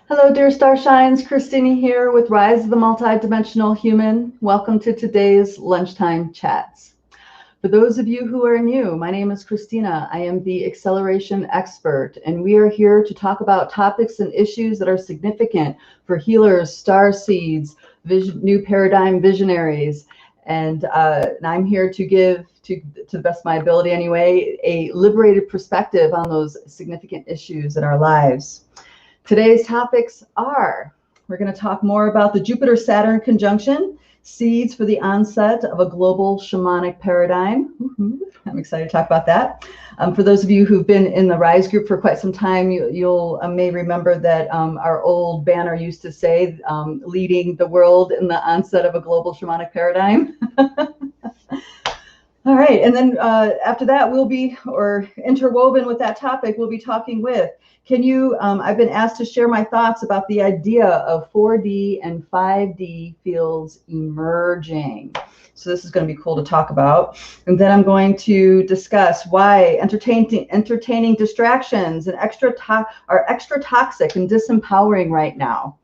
Hello, dear Starshines. Christina here with Rise of the Multidimensional Human. Welcome to today's Lunchtime Chats. For those of you who are new, my name is Christina. I am the acceleration expert, and we are here to talk about topics and issues that are significant for healers, star seeds, new paradigm visionaries. And I'm here to give, to the best of my ability anyway, a liberated perspective on those significant issues in our lives. Today's topics are, we're going to talk more about the Jupiter-Saturn conjunction, seeds for the onset of a global shamanic paradigm. I'm excited to talk about that. For those of you who've been in the Rise group for quite some time, you'll may remember that our old banner used to say, leading the world in the onset of a global shamanic paradigm. All right, and then after that, we'll be, or interwoven with that topic, we'll be talking with, can you, I've been asked to share my thoughts about the idea of 4D and 5D fields emerging. So this is going to be cool to talk about. And then I'm going to discuss why entertaining distractions and are extra toxic and disempowering right now.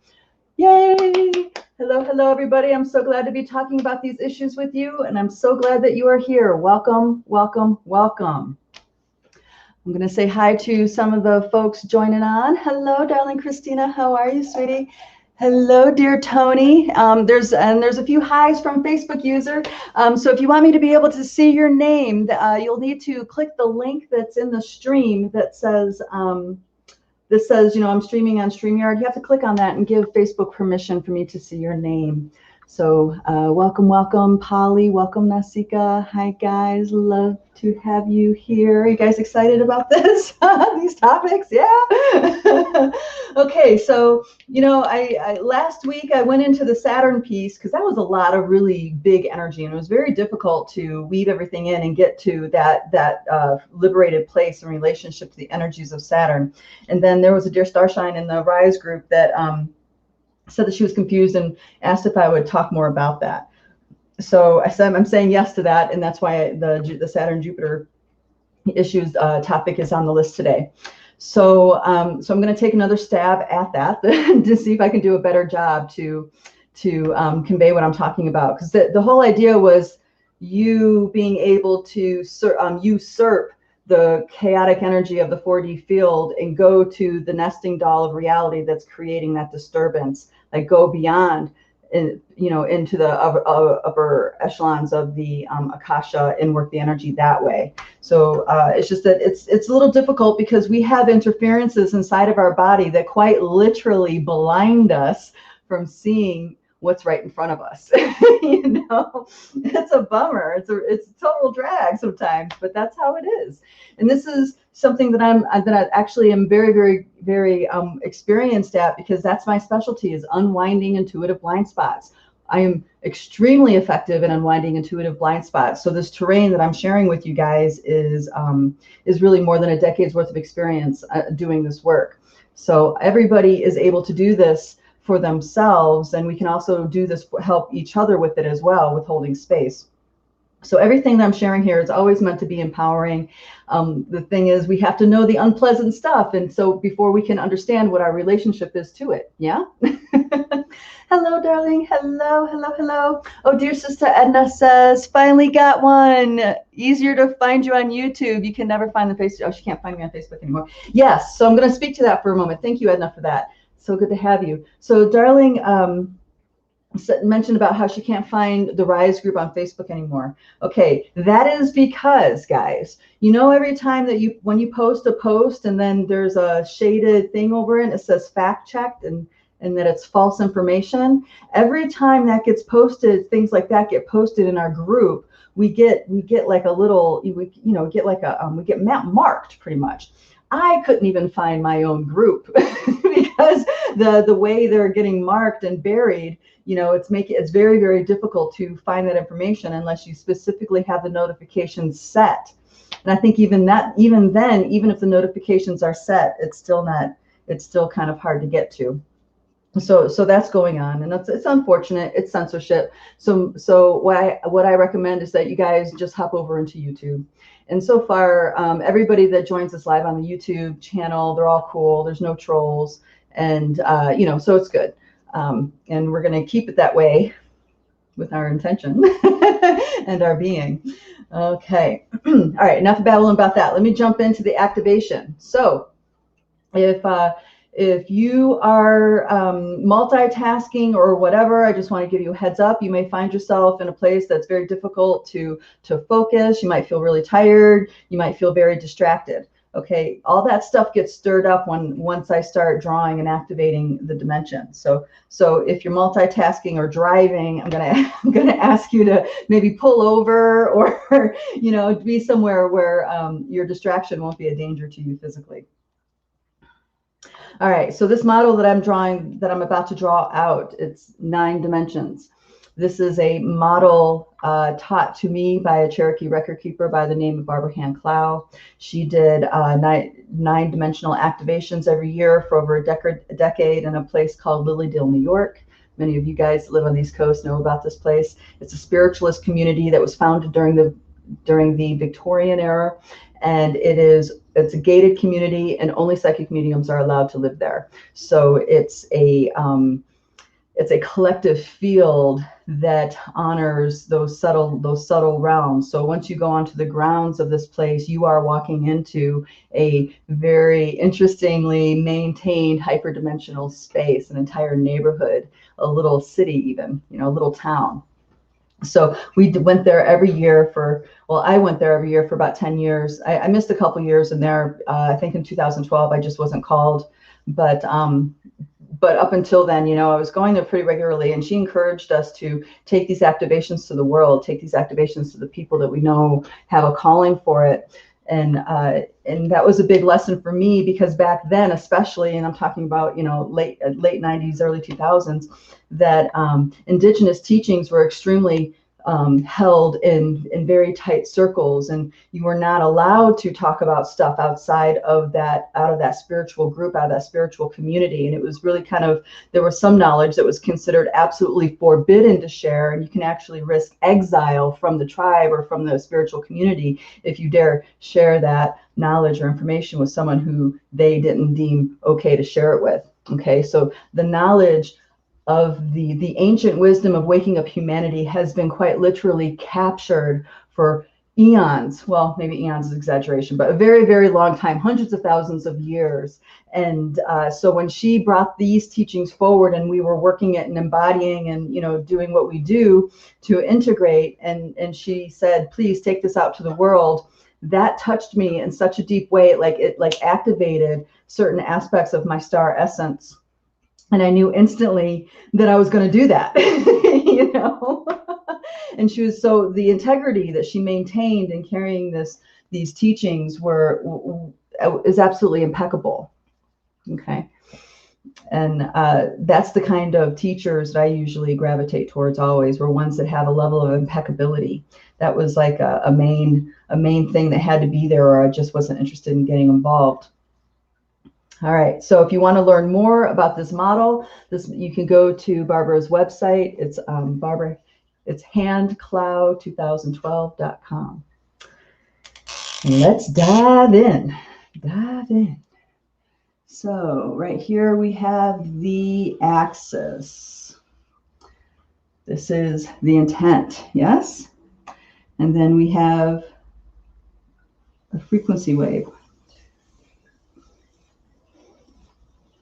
Yay! Hello, hello, everybody. I'm so glad to be talking about these issues with you, and I'm so glad that you are here. Welcome, welcome, welcome. I'm going to say hi to some of the folks joining on. Hello, darling Christina. How are you, sweetie? Hello, dear Tony. There's a few highs from Facebook user. So if you want me to be able to see your name, you'll need to click the link that's in the stream that says, this says, you know, I'm streaming on StreamYard. You have to click on that and give Facebook permission for me to see your name. So welcome, welcome, Polly. Welcome, Nasika. Hi, guys. Love to have you here. Are you guys excited about this? These topics? Yeah. Okay, so, you know, I last week I went into the Saturn piece because that was a lot of really big energy, and it was very difficult to weave everything in and get to that liberated place in relationship to the energies of Saturn. And then there was a dear Starshine in the Rise group that said that she was confused and asked if I would talk more about that. So I said I'm saying yes to that, and that's why the Saturn Jupiter issues topic is on the list today. So so I'm going to take another stab at that to see if I can do a better job to convey what I'm talking about, because the whole idea was you being able to usurp the chaotic energy of the 4D field and go to the nesting doll of reality that's creating that disturbance, like go beyond, you know, into the upper echelons of the Akasha and work the energy that way. So it's just that it's a little difficult because we have interferences inside of our body that quite literally blind us from seeing what's right in front of us. You know, it's a bummer. It's a total drag sometimes, but that's how it is. And this is something that I actually am very, very, very experienced at, because that's my specialty, is unwinding intuitive blind spots. I am extremely effective in unwinding intuitive blind spots. So this terrain that I'm sharing with you guys is really more than a decade's worth of experience doing this work. So everybody is able to do this for themselves, and we can also do this, help each other with it as well, with holding space. So everything that I'm sharing here is always meant to be empowering. The thing is, we have to know the unpleasant stuff, and so before we can understand what our relationship is to it. Yeah. Hello, darling. Hello, hello, hello. Oh, dear sister Edna says, finally got one. Easier to find you on YouTube. You can never find the Facebook. Oh, she can't find me on Facebook anymore. Yes. So I'm going to speak to that for a moment. Thank you, Edna, for that. So good to have you. So darling mentioned about how she can't find the Rise group on Facebook anymore. Okay, that is because, guys, you know, every time that when you post a post and then there's a shaded thing over it and it says fact checked and that it's false information, every time that gets posted, things like that get posted in our group, we get like a little, we get marked pretty much. I couldn't even find my own group because the way they're getting marked and buried, you know, it's very, very difficult to find that information unless you specifically have the notifications set. And I think even then, even if the notifications are set, it's still kind of hard to get to. So that's going on, and it's unfortunate. It's censorship. So what I recommend is that you guys just hop over into YouTube. And so far, everybody that joins us live on the YouTube channel, they're all cool. There's no trolls. And, you know, so it's good. And we're going to keep it that way with our intention and our being. Okay. All right. Enough babbling about that. Let me jump into the activation. So if you are multitasking or whatever, I just want to give you a heads up. You may find yourself in a place that's very difficult to focus. You might feel really tired. You might feel very distracted. Okay, all that stuff gets stirred up once I start drawing and activating the dimension. So if you're multitasking or driving, I'm gonna ask you to maybe pull over, or you know, be somewhere where your distraction won't be a danger to you physically. All right, so this model that I'm drawing, that I'm about to draw out, it's 9 dimensions. This is a model taught to me by a Cherokee record keeper by the name of Barbara Hand Clow. She did 9-dimensional activations every year for over a decade in a place called Lilydale, New York. Many of you guys that live on the East Coast know about this place. It's a spiritualist community that was founded during the Victorian era, and it's a gated community, and only psychic mediums are allowed to live there. So it's a collective field that honors those subtle realms. So once you go onto the grounds of this place, you are walking into a very interestingly maintained hyperdimensional space, an entire neighborhood, a little city, even, you know, a little town. So we went there every year I went there every year for about 10 years. I missed a couple years in there. I think in 2012, I just wasn't called. But up until then, you know, I was going there pretty regularly, and she encouraged us to take these activations to the world, take these activations to the people that we know have a calling for it. And that was a big lesson for me, because back then, especially, and I'm talking about, you know, late 90s, early 2000s, that Indigenous teachings were extremely held in very tight circles, and you were not allowed to talk about stuff outside of that, out of that spiritual group, out of that spiritual community. And it was really kind of, there was some knowledge that was considered absolutely forbidden to share, and you can actually risk exile from the tribe or from the spiritual community if you dare share that knowledge or information with someone who they didn't deem okay to share it with. Okay, so the knowledge of the ancient wisdom of waking up humanity has been quite literally captured for eons. Well, maybe eons is exaggeration, but a very, very long time, hundreds of thousands of years. And so when she brought these teachings forward, and we were working it and embodying and, you know, doing what we do to integrate, and she said, please take this out to the world, that touched me in such a deep way. It activated certain aspects of my star essence. And I knew instantly that I was going to do that, you know. And she was, so the integrity that she maintained in carrying these teachings is absolutely impeccable. Okay. And that's the kind of teachers that I usually gravitate towards always, were ones that have a level of impeccability. That was like a main thing that had to be there, or I just wasn't interested in getting involved. All right, so if you want to learn more about this model, you can go to Barbara's website. It's it's handcloud2012.com. Let's dive in. So right here we have the axis. This is the intent, yes? And then we have a frequency wave.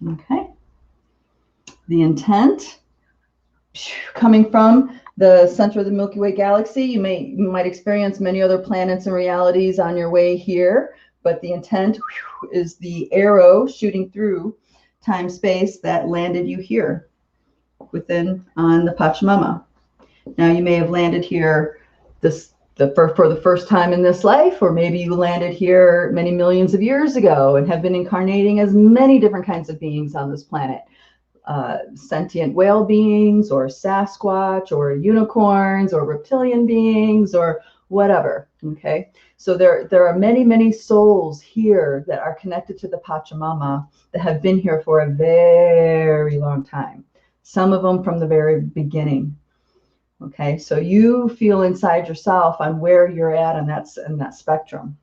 Okay, the intent coming from the center of the Milky Way galaxy. You might experience many other planets and realities on your way here, but the intent is the arrow shooting through time space that landed you here on the Pachamama. Now you may have landed here for the first time in this life, or maybe you landed here many millions of years ago and have been incarnating as many different kinds of beings on this planet. Sentient whale beings, or Sasquatch, or unicorns, or reptilian beings, or whatever. Okay, so there are many, many souls here that are connected to the Pachamama that have been here for a very long time. Some of them from the very beginning. Okay, so you feel inside yourself on where you're at in that spectrum.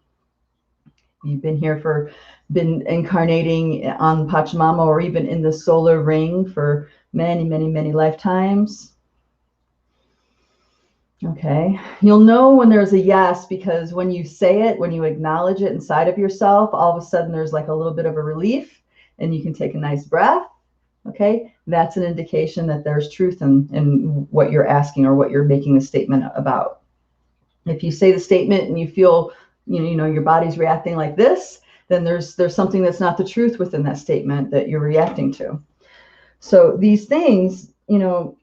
you've been incarnating on Pachamama or even in the solar ring for many, many, many lifetimes. Okay, you'll know when there's a yes, because when you say it, when you acknowledge it inside of yourself, all of a sudden there's like a little bit of a relief and you can take a nice breath. Okay, that's an indication that there's truth in what you're asking or what you're making the statement about. If you say the statement and you feel, you know, your body's reacting like this, then there's something that's not the truth within that statement that you're reacting to. So these things, you know,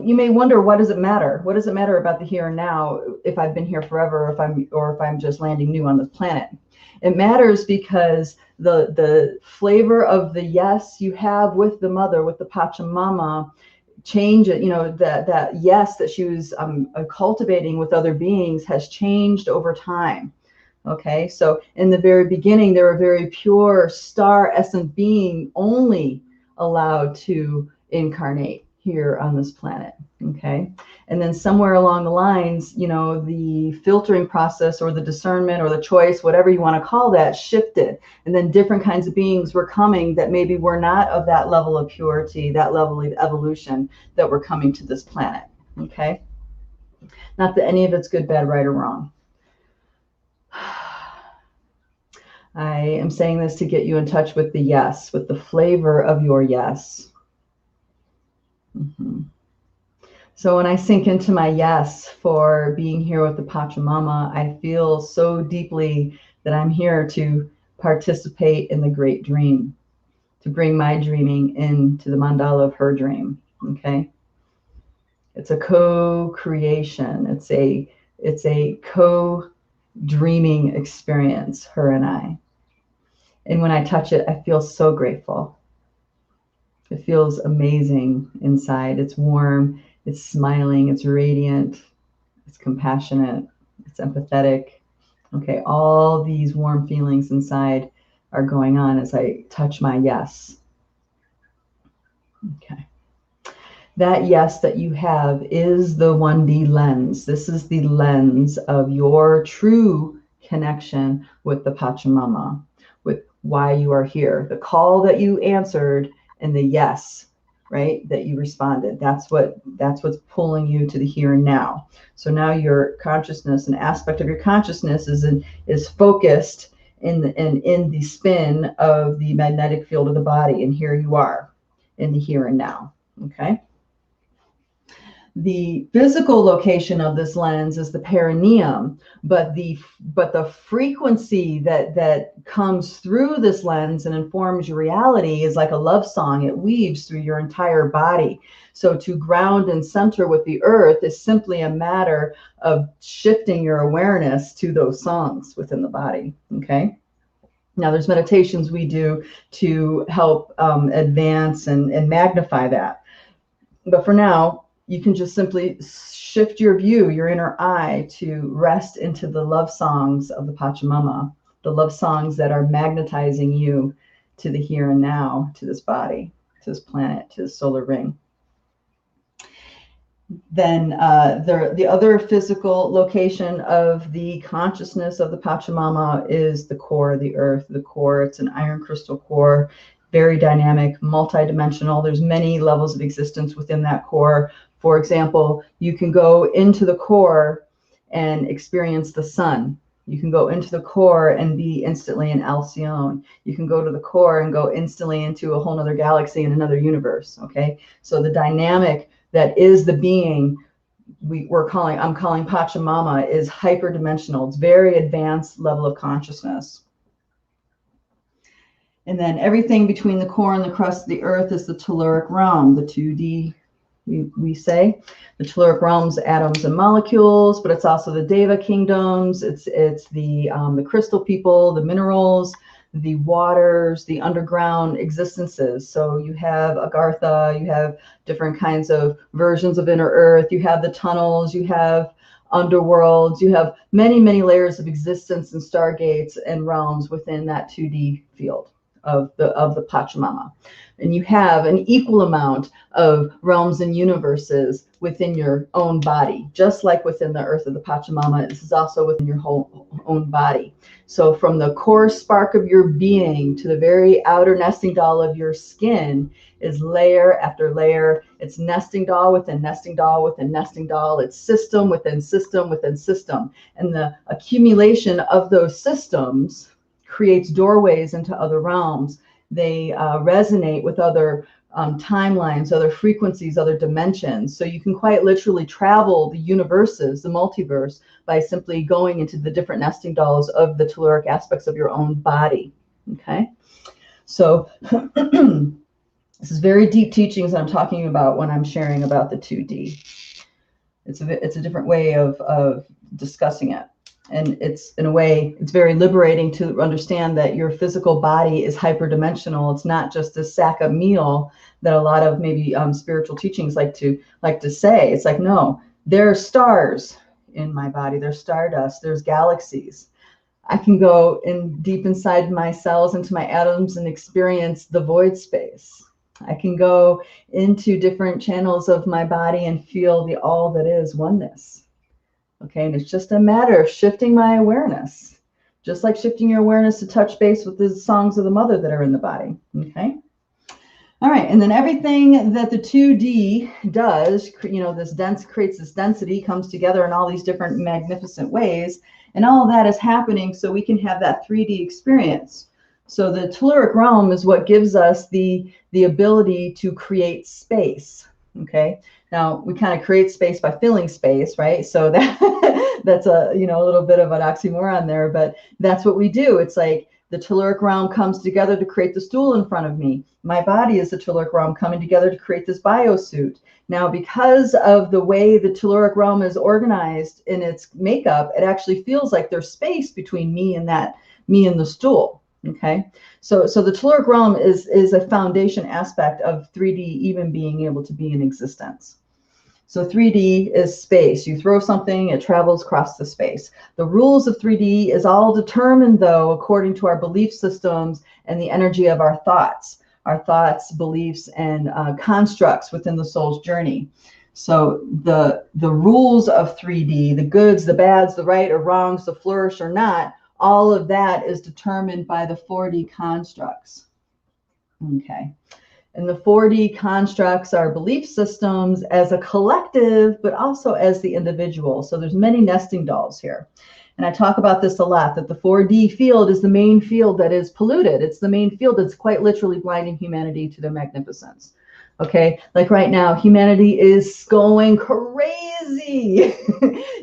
you may wonder, what does it matter? What does it matter about the here and now if I've been here forever, or if I'm just landing new on this planet? It matters because the flavor of the yes you have with the mother, with the Pachamama, change it. You know, that yes that she was cultivating with other beings has changed over time. Okay, so in the very beginning, they were very pure star essence being, only allowed to incarnate here on this planet. Okay, and then somewhere along the lines, you know, the filtering process or the discernment or the choice, whatever you want to call that, shifted, and then different kinds of beings were coming that maybe were not of that level of purity, that level of evolution, that were coming to this planet. Okay, not that any of it's good, bad, right, or wrong. I am saying this to get you in touch with the yes, with the flavor of your yes. So when I sink into my yes for being here with the Pachamama, I feel so deeply that I'm here to participate in the great dream, to bring my dreaming into the mandala of her dream. Okay, it's a co-creation. It's a co-dreaming experience, her and I. And when I touch it, I feel so grateful. It feels amazing inside. It's warm, it's smiling, it's radiant, it's compassionate, it's empathetic. Okay, all these warm feelings inside are going on as I touch my yes. Okay. That yes that you have is the 1D lens. This is the lens of your true connection with the Pachamama, with why you are here, the call that you answered, and the yes, right, that you responded. That's what's pulling you to the here and now. So now your consciousness, an aspect of your consciousness, is focused in the spin of the magnetic field of the body, and here you are in the here and now. Okay. The physical location of this lens is the perineum, but the frequency that comes through this lens and informs your reality is like a love song. It weaves through your entire body. So to ground and center with the earth is simply a matter of shifting your awareness to those songs within the body. Okay. Now there's meditations we do to help advance and magnify that. But for now, you can just simply shift your view, your inner eye, to rest into the love songs of the Pachamama, the love songs that are magnetizing you to the here and now, to this body, to this planet, to the solar ring. Then the other physical location of the consciousness of the Pachamama is the core of the earth. The core, it's an iron crystal core, very dynamic, multidimensional. There's many levels of existence within that core. For example, you can go into the core and experience the sun. You can go into the core and be instantly in Alcyone. You can go to the core and go instantly into a whole other galaxy and another universe. Okay, so the dynamic that is the being I'm calling Pachamama is hyperdimensional. It's very advanced level of consciousness. And then everything between the core and the crust of the earth is the Tuloric realm, the 2D. We say the Tuloric realms, atoms and molecules, but it's also the Deva kingdoms. It's the crystal people, the minerals, the waters, the underground existences. So you have Agartha, you have different kinds of versions of inner earth, you have the tunnels, you have underworlds, you have many, many layers of existence and stargates and realms within that 2D field of the Pachamama. And you have an equal amount of realms and universes within your own body, just like within the earth of the Pachamama. This is also within your whole own body. So from the core spark of your being to the very outer nesting doll of your skin is layer after layer. It's nesting doll within nesting doll within nesting doll. It's system within system within system. And the accumulation of those systems creates doorways into other realms. They resonate with other timelines, other frequencies, other dimensions. So you can quite literally travel the universes, the multiverse, by simply going into the different nesting dolls of the telluric aspects of your own body. Okay, so this is very deep teachings that I'm talking about when I'm sharing about the 2D. It's a different way of discussing it. And it's, in a way, it's very liberating to understand that your physical body is hyperdimensional. It's not just a sack of meal that a lot of maybe spiritual teachings like to say. It's like, no, there are stars in my body. There's stardust. There's galaxies. I can go in deep inside my cells, into my atoms, and experience the void space. I can go into different channels of my body and feel the all that is oneness. Okay, and it's just a matter of shifting my awareness, just like shifting your awareness to touch base with the songs of the mother that are in the body. Okay. All right, and then everything that the 2D does, creates this density, comes together in all these different magnificent ways, and all of that is happening so we can have that 3D experience. So the telluric realm is what gives us the ability to create space. Okay. Now we kind of create space by filling space, right? So that's a little bit of an oxymoron there, but that's what we do. It's like the telluric realm comes together to create the stool in front of me. My body is the telluric realm coming together to create this biosuit. Now, because of the way the telluric realm is organized in its makeup, it actually feels like there's space between me and the stool. Okay, so the telluric realm is a foundation aspect of 3D even being able to be in existence. So 3D is space. You throw something, it travels across the space. The rules of 3D is all determined, though, according to our belief systems and the energy of our thoughts, beliefs, and constructs within the soul's journey. So the rules of 3D, the goods, the bads, the right or wrongs, the flourish or not, all of that is determined by the 4D constructs. Okay. And the 4D constructs are belief systems as a collective, but also as the individual. So there's many nesting dolls here. And I talk about this a lot, that the 4D field is the main field that is polluted. It's the main field that's quite literally blinding humanity to their magnificence. Okay, like right now, humanity is going crazy.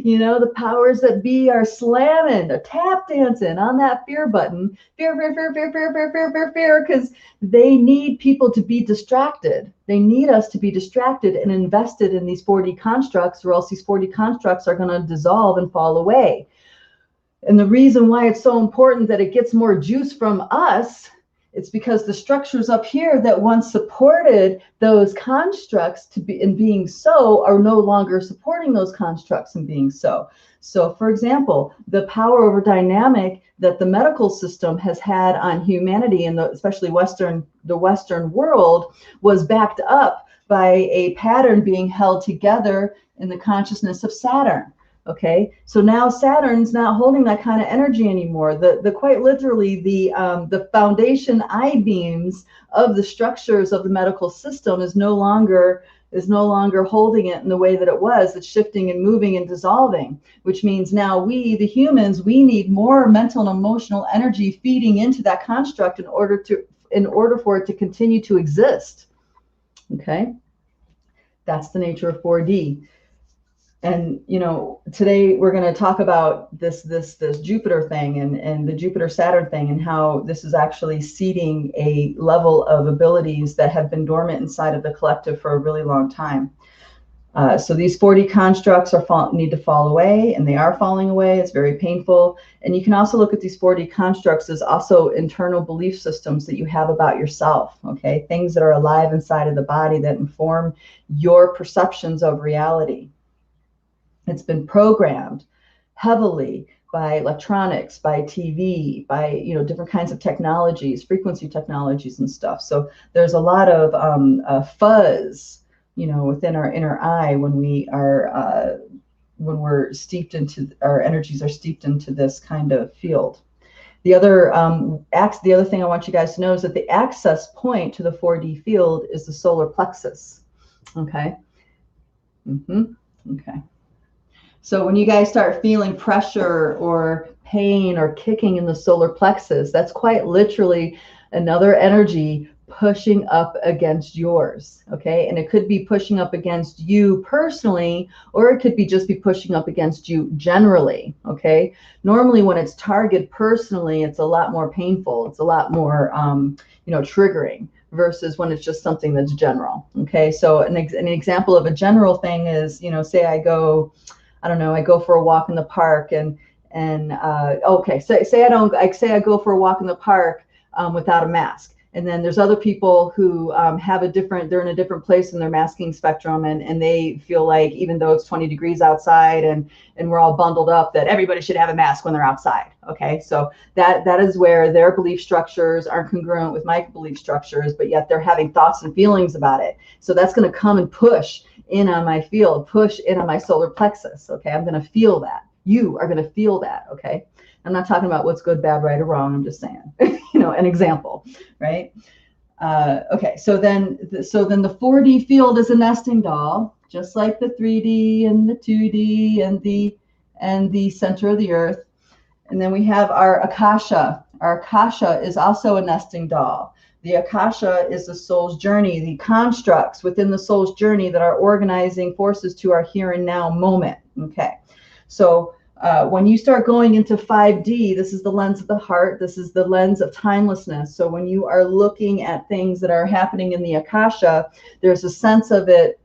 The powers that be are slamming, they're tap dancing on that fear button. Fear, because they need people to be distracted. They need us to be distracted and invested in these 4D constructs, or else these 4D constructs are going to dissolve and fall away. And the reason why it's so important that it gets more juice from us, it's because the structures up here that once supported those constructs to be in being so are no longer supporting those constructs in being so. So, for example, the power over dynamic that the medical system has had on humanity, and especially the Western world, was backed up by a pattern being held together in the consciousness of Saturn. Okay, so now Saturn's not holding that kind of energy anymore. The quite literally the foundation I-beams of the structures of the medical system is no longer holding it in the way that it was. It's shifting and moving and dissolving, which means now we, the humans, we need more mental and emotional energy feeding into that construct in order for it to continue to exist. Okay, that's the nature of 4D. And today we're going to talk about this Jupiter thing and the Jupiter Saturn thing, and how this is actually seeding a level of abilities that have been dormant inside of the collective for a really long time. So these 4D constructs need to fall away, and they are falling away. It's very painful. And you can also look at these 4D constructs as also internal belief systems that you have about yourself. Okay, things that are alive inside of the body that inform your perceptions of reality. It's been programmed heavily by electronics, by TV, by, you know, different kinds of technologies, frequency technologies and stuff. So there's a lot of fuzz, you know, within our inner eye when we are when we're steeped into, our energies are steeped into this kind of field. The other the other thing I want you guys to know is that the access point to the 4D field is the solar plexus. Okay. Okay. So when you guys start feeling pressure or pain or kicking in the solar plexus, that's quite literally another energy pushing up against yours. Okay. And it could be pushing up against you personally, or it could be just be pushing up against you generally. Okay. Normally when it's targeted personally, it's a lot more painful. It's a lot more, you know, triggering, versus when it's just something that's general. Okay. So an example of a general thing is, you know, say I go for a walk in the park and okay, say I go for a walk in the park without a mask. And then there's other people who they're in a different place in their masking spectrum, and they feel like even though it's 20 degrees outside and we're all bundled up, that everybody should have a mask when they're outside. Okay, so that is where their belief structures aren't congruent with my belief structures, but yet they're having thoughts and feelings about it. So that's going to come and push in on my field, push in on my solar plexus. Okay, I'm going to feel that. You are going to feel that. Okay. I'm not talking about what's good, bad, right, or wrong. I'm just saying, you know, an example, right? Okay, so then the 4D field is a nesting doll, just like the 3D and the 2D and the center of the earth. And then we have our Akasha. Our Akasha is also a nesting doll. The Akasha is the soul's journey, the constructs within the soul's journey that are organizing forces to our here and now moment. Okay, so when you start going into 5D, this is the lens of the heart. This is the lens of timelessness. So when you are looking at things that are happening in the Akasha, there's a sense of it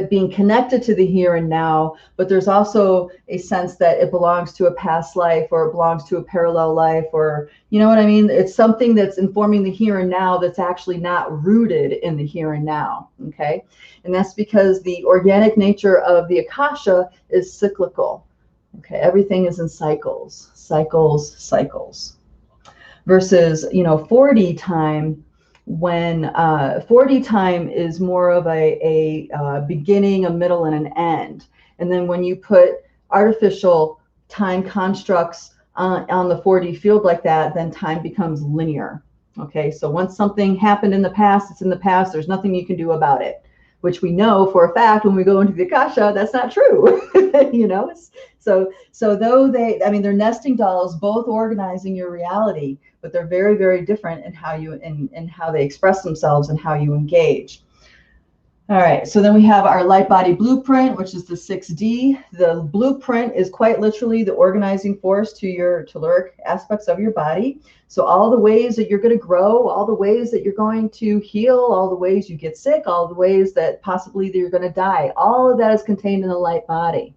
being connected to the here and now, but there's also a sense that it belongs to a past life, or it belongs to a parallel life, or, you know what I mean? It's something that's informing the here and now that's actually not rooted in the here and now. Okay. And that's because the organic nature of the Akasha is cyclical. Okay, everything is in cycles, versus, you know, 4D time, when 4D time is more of a beginning, a middle, and an end. And then when you put artificial time constructs on the 4D field like that, then time becomes linear. Okay, so once something happened in the past, it's in the past. There's nothing you can do about it, which we know for a fact when we go into the Akasha, that's not true. You know, so though they're nesting dolls, both organizing your reality, but they're very, very different in how they express themselves and how you engage. All right, so then we have our Lightbody blueprint, which is the 6D. The blueprint is quite literally the organizing force to your Tuloric aspects of your body. So all the ways that you're going to grow, all the ways that you're going to heal, all the ways you get sick, all the ways that possibly that you're going to die, all of that is contained in the light body.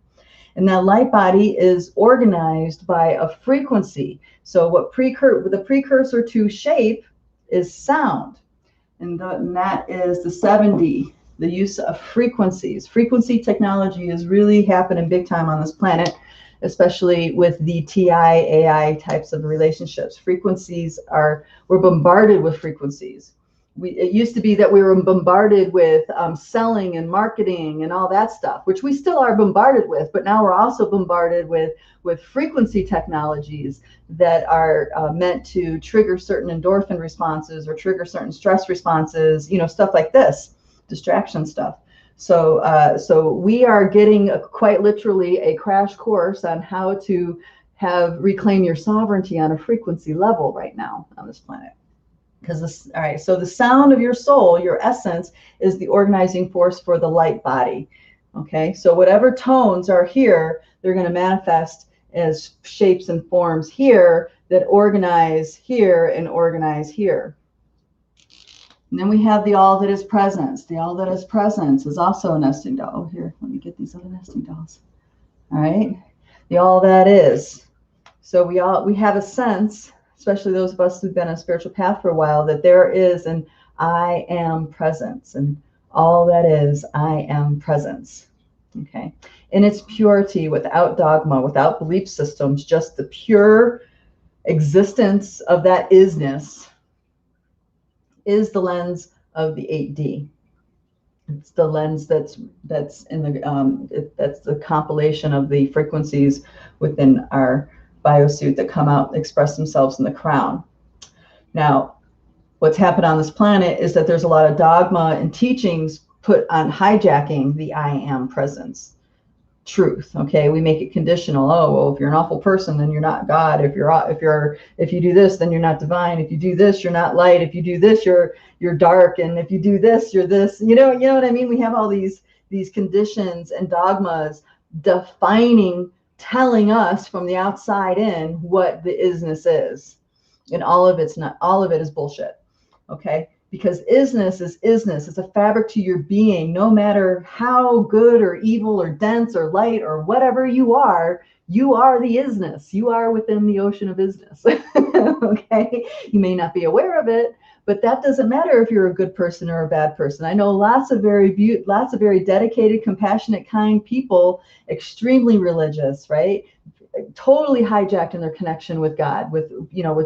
And that light body is organized by a frequency. So what the precursor to shape is sound. And that is the 7D. The use of frequencies. Frequency technology is really happening big time on this planet, especially with the TI, AI types of relationships. We're bombarded with frequencies. It used to be that we were bombarded with selling and marketing and all that stuff, which we still are bombarded with, but now we're also bombarded with frequency technologies that are meant to trigger certain endorphin responses or trigger certain stress responses, you know, stuff like this. Distraction stuff. So we are getting quite literally a crash course on how to reclaim your sovereignty on a frequency level right now on this planet. All right, so the sound of your soul, your essence, is the organizing force for the light body. Okay, so whatever tones are here, they're going to manifest as shapes and forms here that organize here and organize here. And then we have the all that is presence. The all that is presence is also a nesting doll. Oh, here, let me get these other nesting dolls. All right, the all that is. So we have a sense, especially those of us who've been on a spiritual path for a while, that there is an I am presence, and all that is I am presence. Okay, in its purity, without dogma, without belief systems, just the pure existence of that isness is the lens of the 8D. It's the lens that's in the that's the compilation of the frequencies within our biosuit that come out and express themselves in the crown. Now, what's happened on this planet is that there's a lot of dogma and teachings put on hijacking the I am presence. Truth. Okay, we make it conditional. Oh, well, if you're an awful person, then you're not God. If you do this, then you're not divine. If you do this, you're not light. If you do this, you're dark. And if you do this, you're this. You know what I mean? We have all these conditions and dogmas defining, telling us from the outside in what the isness is, and all of it is bullshit. Okay. Because isness is isness. It's a fabric to your being. No matter how good or evil or dense or light or whatever you are the isness. You are within the ocean of isness. Okay? You may not be aware of it, but that doesn't matter if you're a good person or a bad person. I know lots of very dedicated, compassionate, kind people, extremely religious, right? Totally hijacked in their connection with God, with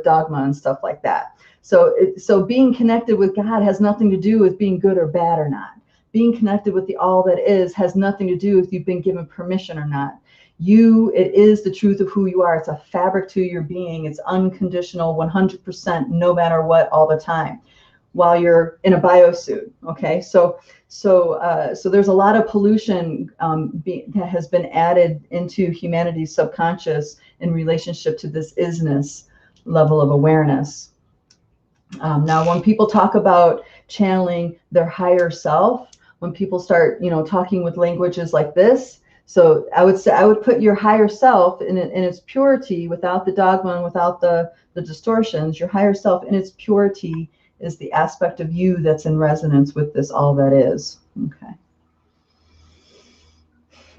dogma and stuff like that. So being connected with God has nothing to do with being good or bad or not. Being connected with the all that is has nothing to do with you've been given permission or not. It is the truth of who you are. It's a fabric to your being. It's unconditional, 100%, no matter what, all the time, while you're in a biosuit. Okay, so there's a lot of pollution that has been added into humanity's subconscious in relationship to this isness level of awareness. Now, when people talk about channeling their higher self, when people start, talking with languages like this, so I would put your higher self in its purity, without the dogma and without the distortions. Your higher self in its purity is the aspect of you that's in resonance with this all that is. Okay.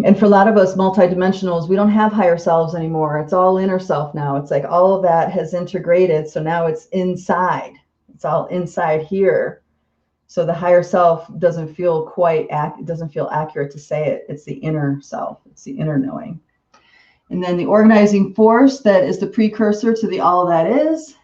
And for a lot of us multidimensionals, we don't have higher selves anymore. It's all inner self now. It's like all of that has integrated. So now it's inside. It's all inside here. So the higher self doesn't feel accurate to say it. It's the inner self. It's the inner knowing. And then the organizing force that is the precursor to the all that is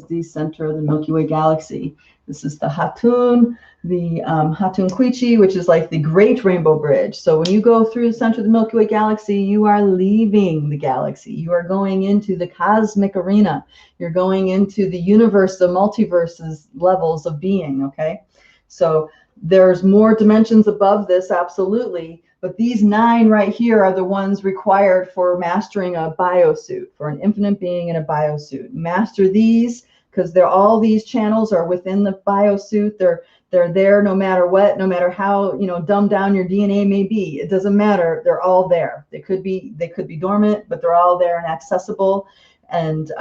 the center of the Milky Way galaxy. This is the Hatun, the Hatun Quichi, which is like the great rainbow bridge. So when you go through the center of the Milky Way galaxy, you are leaving the galaxy. You are going into the cosmic arena. You're going into the universe, the multiverses levels of being, okay? So there's more dimensions above this, absolutely. But these 9 right here are the ones required for mastering a biosuit, for an infinite being in a biosuit. Master these, because all these channels are within the biosuit. They're there no matter what, no matter how dumbed down your DNA may be. It doesn't matter. They're all there. They could be dormant, but they're all there and accessible. And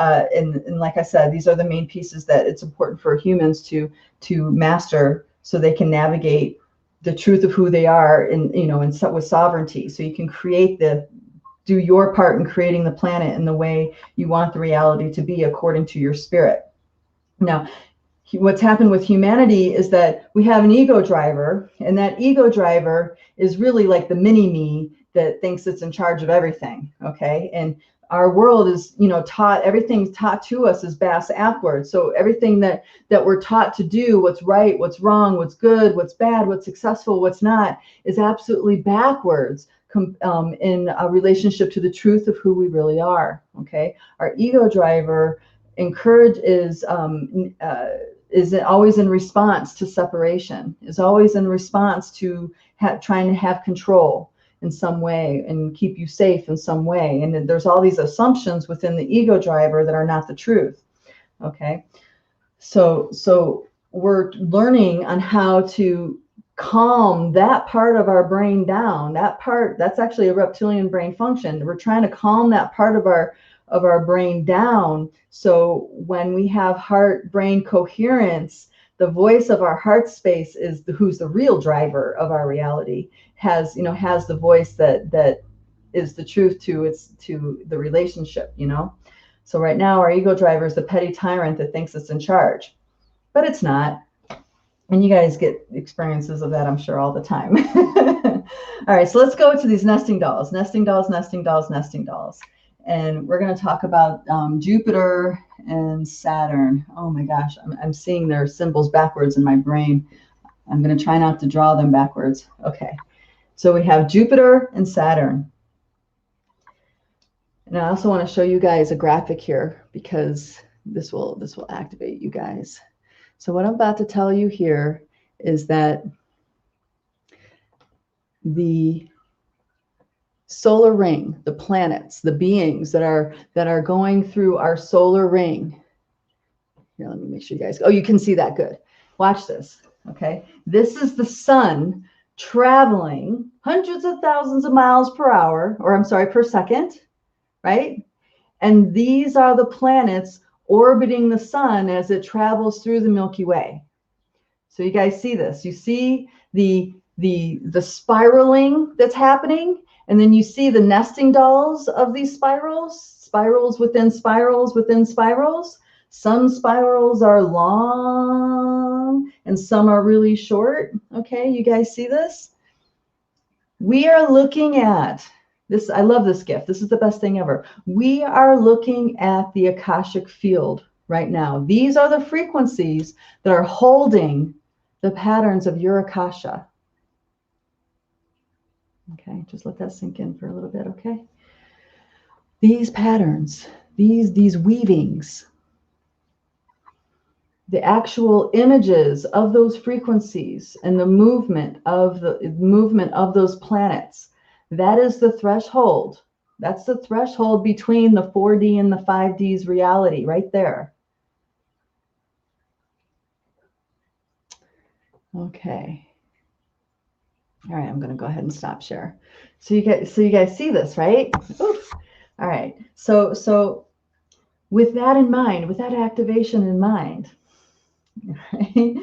like I said, these are the main pieces that it's important for humans to master, so they can navigate the truth of who they are with sovereignty. So you can do your part in creating the planet in the way you want the reality to be according to your spirit. Now, what's happened with humanity is that we have an ego driver, and that ego driver is really like the mini me that thinks it's in charge of everything. Okay. And our world is, everything's taught to us is bass upwards. So everything that we're taught to do, what's right, what's wrong, what's good, what's bad, what's successful, what's not, is absolutely backwards in a relationship to the truth of who we really are. Okay. Our ego driver is always in response to separation, is always in response to trying to have control in some way and keep you safe in some way. And then there's all these assumptions within the ego driver that are not the truth. Okay. So we're learning on how to calm that part of our brain down. That's actually a reptilian brain function. We're trying to calm that part of our brain down. So when we have heart-brain coherence, the voice of our heart space is who's the real driver of our reality, has the voice that is the truth to the relationship, So right now our ego driver is the petty tyrant that thinks it's in charge, but it's not. And you guys get experiences of that, I'm sure, all the time. All right, so let's go to these nesting dolls, nesting dolls, nesting dolls, nesting dolls. And we're going to talk about Jupiter and Saturn. Oh my gosh, I'm seeing their symbols backwards in my brain. I'm going to try not to draw them backwards. Okay, so we have Jupiter and Saturn. And I also want to show you guys a graphic here because this will activate you guys. So what I'm about to tell you here is that the solar ring, the planets, the beings that are going through our solar ring. Here, let me make sure you guys, oh, you can see that, good. Watch this, okay? This is the sun traveling hundreds of thousands of miles per hour, or I'm sorry, per second, right? And these are the planets orbiting the sun as it travels through the Milky Way. So you guys see this. You see the spiraling that's happening, and then you see the nesting dolls of these spirals, spirals within spirals within spirals. Some spirals are long and some are really short. Okay, you guys see this? We are looking at this. I love this gift. This is the best thing ever. We are looking at the Akashic field right now. These are the frequencies that are holding the patterns of your Akasha. Okay, just let that sink in for a little bit, okay? These patterns, these weavings, the actual images of those frequencies and the movement of those planets, that is the threshold. That's the threshold between the 4D and the 5D's reality right there. Okay. All right, I'm going to go ahead and stop share. So you guys see this, right? Oops. All right. So with that in mind, with that activation in mind, right,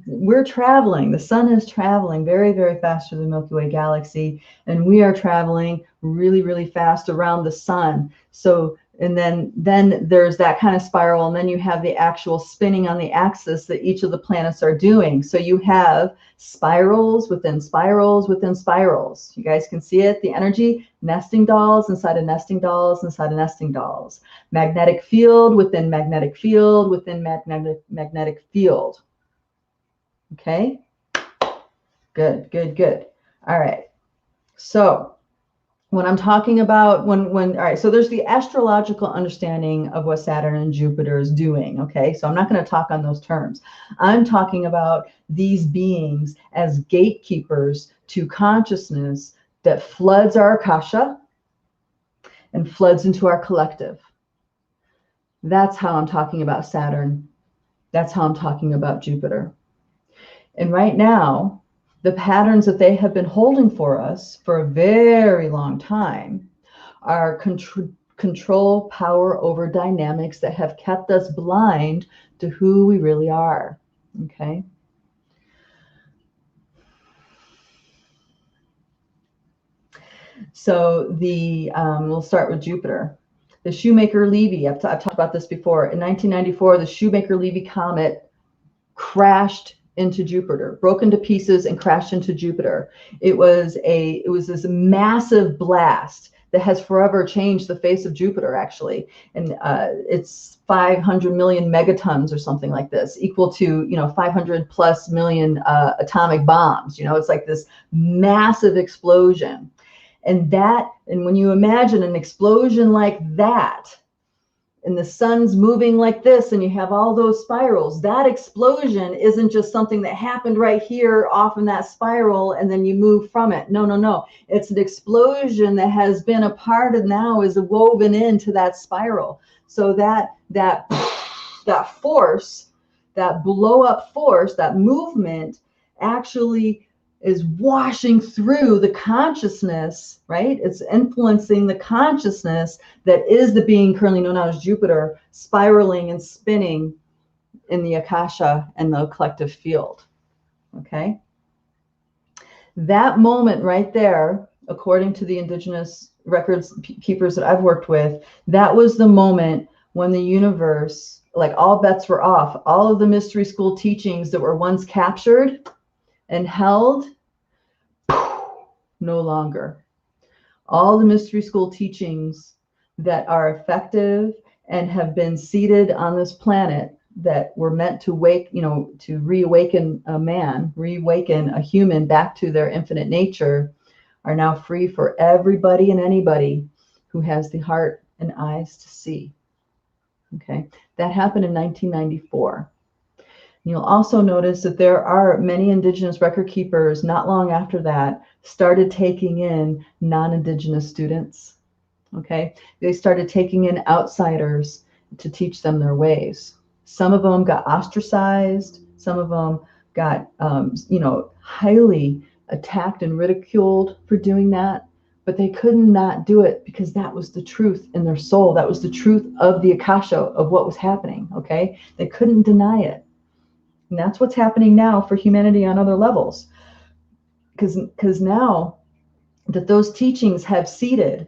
we're traveling. The sun is traveling very, very fast through the Milky Way galaxy, and we are traveling really, really fast around the sun. So, and then there's that kind of spiral, and then you have the actual spinning on the axis that each of the planets are doing. So you have spirals within spirals within spirals. You guys can see it, the energy, nesting dolls inside of nesting dolls inside of nesting dolls. Magnetic field within magnetic field within magnetic field. Okay? Good, good, good. All right. So when I'm talking about all right, so there's the astrological understanding of what Saturn and Jupiter is doing, okay? So I'm not going to talk on those terms. I'm talking about these beings as gatekeepers to consciousness that floods our Akasha and floods into our collective. That's how I'm talking about Saturn. That's how I'm talking about Jupiter. And right now, the patterns that they have been holding for us for a very long time are control, power over dynamics that have kept us blind to who we really are. Okay. So we'll start with Jupiter. The shoemaker levy, I've talked about this before. In 1994, the shoemaker levy comet crashed into Jupiter, broke into pieces and crashed into Jupiter. It was this massive blast that has forever changed the face of Jupiter, actually. And it's 500 million megatons or something like this, equal to 500 plus million atomic bombs. It's like this massive explosion. And when you imagine an explosion like that, and the sun's moving like this, and you have all those spirals, that explosion isn't just something that happened right here off in that spiral and then you move from it. No. It's an explosion that has been a part of, now is woven into that spiral. So that force, that blow up force, that movement actually is washing through the consciousness, right? It's influencing the consciousness that is the being currently known as Jupiter, spiraling and spinning in the Akasha and the collective field. Okay? That moment right there, according to the Indigenous records keepers that I've worked with, that was the moment when the universe, like all bets were off. All of the mystery school teachings that were once captured and held, no longer. All the mystery school teachings that are effective and have been seated on this planet that were meant to wake, to reawaken a man, reawaken a human back to their infinite nature, are now free for everybody and anybody who has the heart and eyes to see. Okay, that happened in 1994. You'll also notice that there are many Indigenous record keepers not long after that started taking in non-Indigenous students. Okay, they started taking in outsiders to teach them their ways. Some of them got ostracized. Some of them got, highly attacked and ridiculed for doing that. But they could not do it because that was the truth in their soul. That was the truth of the Akasha, of what was happening. Okay, they couldn't deny it. And that's what's happening now for humanity on other levels. Because now that those teachings have seeded,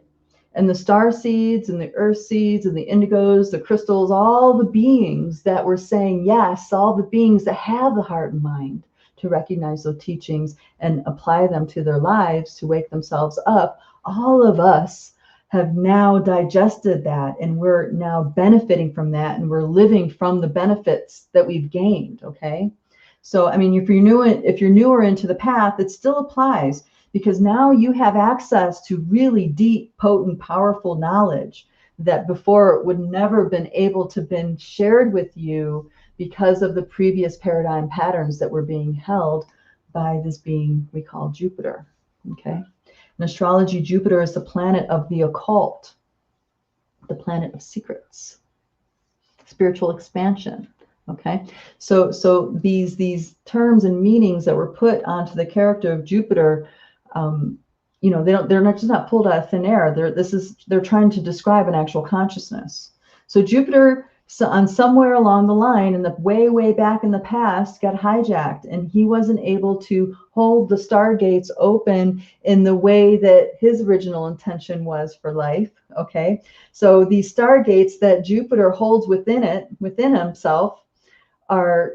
and the star seeds and the earth seeds and the indigos, the crystals, all the beings that were saying yes, all the beings that have the heart and mind to recognize those teachings and apply them to their lives to wake themselves up, all of us have now digested that, and we're now benefiting from that, and we're living from the benefits that we've gained. Okay, so I mean, if you're newer into the path, it still applies, because now you have access to really deep, potent, powerful knowledge that before would never been able to been shared with you because of the previous paradigm patterns that were being held by this being we call Jupiter. Okay. In astrology, Jupiter is the planet of the occult, the planet of secrets, spiritual expansion. Okay, so these terms and meanings that were put onto the character of Jupiter, they're not just not pulled out of thin air. They're trying to describe an actual consciousness. So Jupiter, on somewhere along the line, in the way back in the past, got hijacked, and he wasn't able to hold the stargates open in the way that his original intention was for life. Okay, so these stargates that Jupiter holds within himself are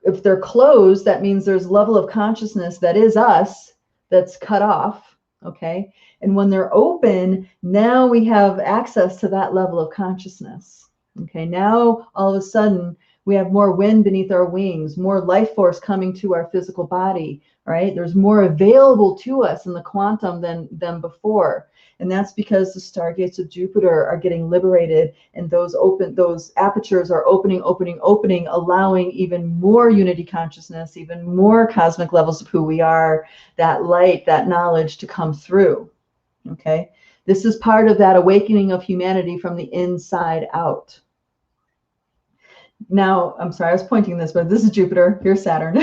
if they're closed, that means there's a level of consciousness that is us that's cut off. Okay, and when they're open, now we have access to that level of consciousness. Okay, now all of a sudden we have more wind beneath our wings, more life force coming to our physical body. Right, there's more available to us in the quantum than before. And that's because the stargates of Jupiter are getting liberated, and those apertures are opening, allowing even more unity consciousness, even more cosmic levels of who we are, that light, that knowledge to come through. Okay, this is part of that awakening of humanity from the inside out. Now, I'm sorry, I was pointing this, but this is Jupiter. Here's Saturn.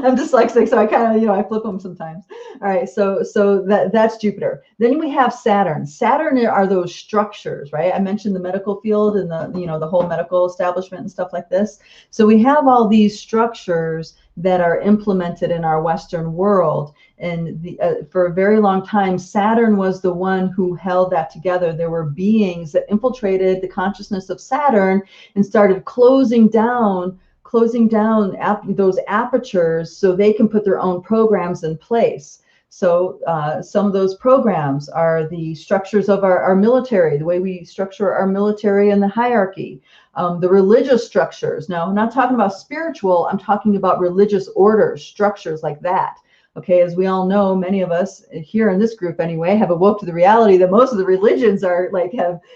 I'm dyslexic, so I kind of, I flip them sometimes. All right, so that's Jupiter. Then we have Saturn. Saturn are those structures, right? I mentioned the medical field and the whole medical establishment and stuff like this. So we have all these structures that are implemented in our Western world. And for a very long time, Saturn was the one who held that together. There were beings that infiltrated the consciousness of Saturn and started closing down those apertures so they can put their own programs in place. So some of those programs are the structures of our military, the way we structure our military and the hierarchy, the religious structures. Now, I'm not talking about spiritual, I'm talking about religious orders, structures like that. Okay, as we all know, many of us here in this group anyway have awoke to the reality that most of the religions are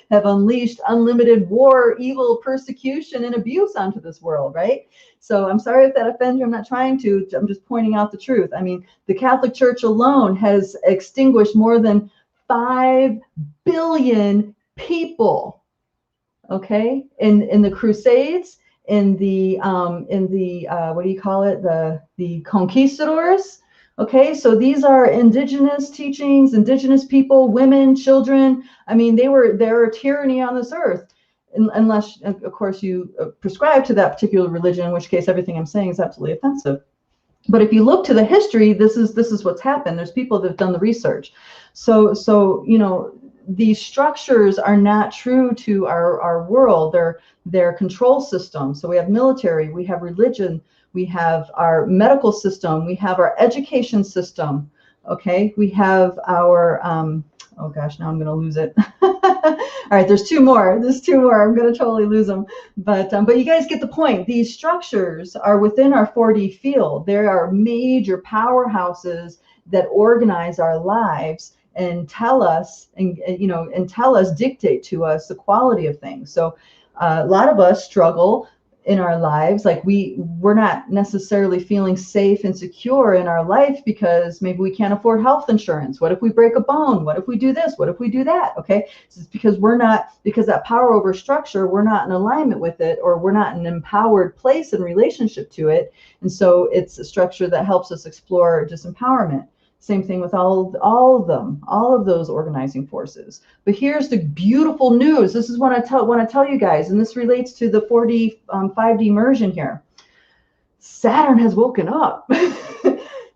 have unleashed unlimited war, evil, persecution, and abuse onto this world, right? So I'm sorry if that offends you. I'm not trying to. I'm just pointing out the truth. I mean, the Catholic Church alone has extinguished more than 5 billion people. Okay, in the Crusades, in the what do you call it? The conquistadors. Okay, so these are indigenous teachings, indigenous people, women, children. I mean, they're a tyranny on this earth, unless, of course, you prescribe to that particular religion, in which case everything I'm saying is absolutely offensive. But if you look to the history, this is what's happened. There's people that have done the research. So these structures are not true to our world. They're control systems. So we have military, we have religion, we have our medical system, we have our education system. Okay, we have our, oh gosh, now I'm going to lose it. All right, there's two more. There's two more. I'm going to totally lose them. But you guys get the point. These structures are within our 4D field. There are major powerhouses that organize our lives and tell us, dictate to us the quality of things. So a lot of us struggle in our lives, like we're not necessarily feeling safe and secure in our life because maybe we can't afford health insurance. What if we break a bone? What if we do this? What if we do that? Okay, it's because because that power over structure, we're not in alignment with it, or we're not in an empowered place in relationship to it. And so it's a structure that helps us explore disempowerment. Same thing with all of them, all of those organizing forces. But here's the beautiful news. This is what I want to tell you guys, and this relates to the 4D, 5D immersion here. Saturn has woken up.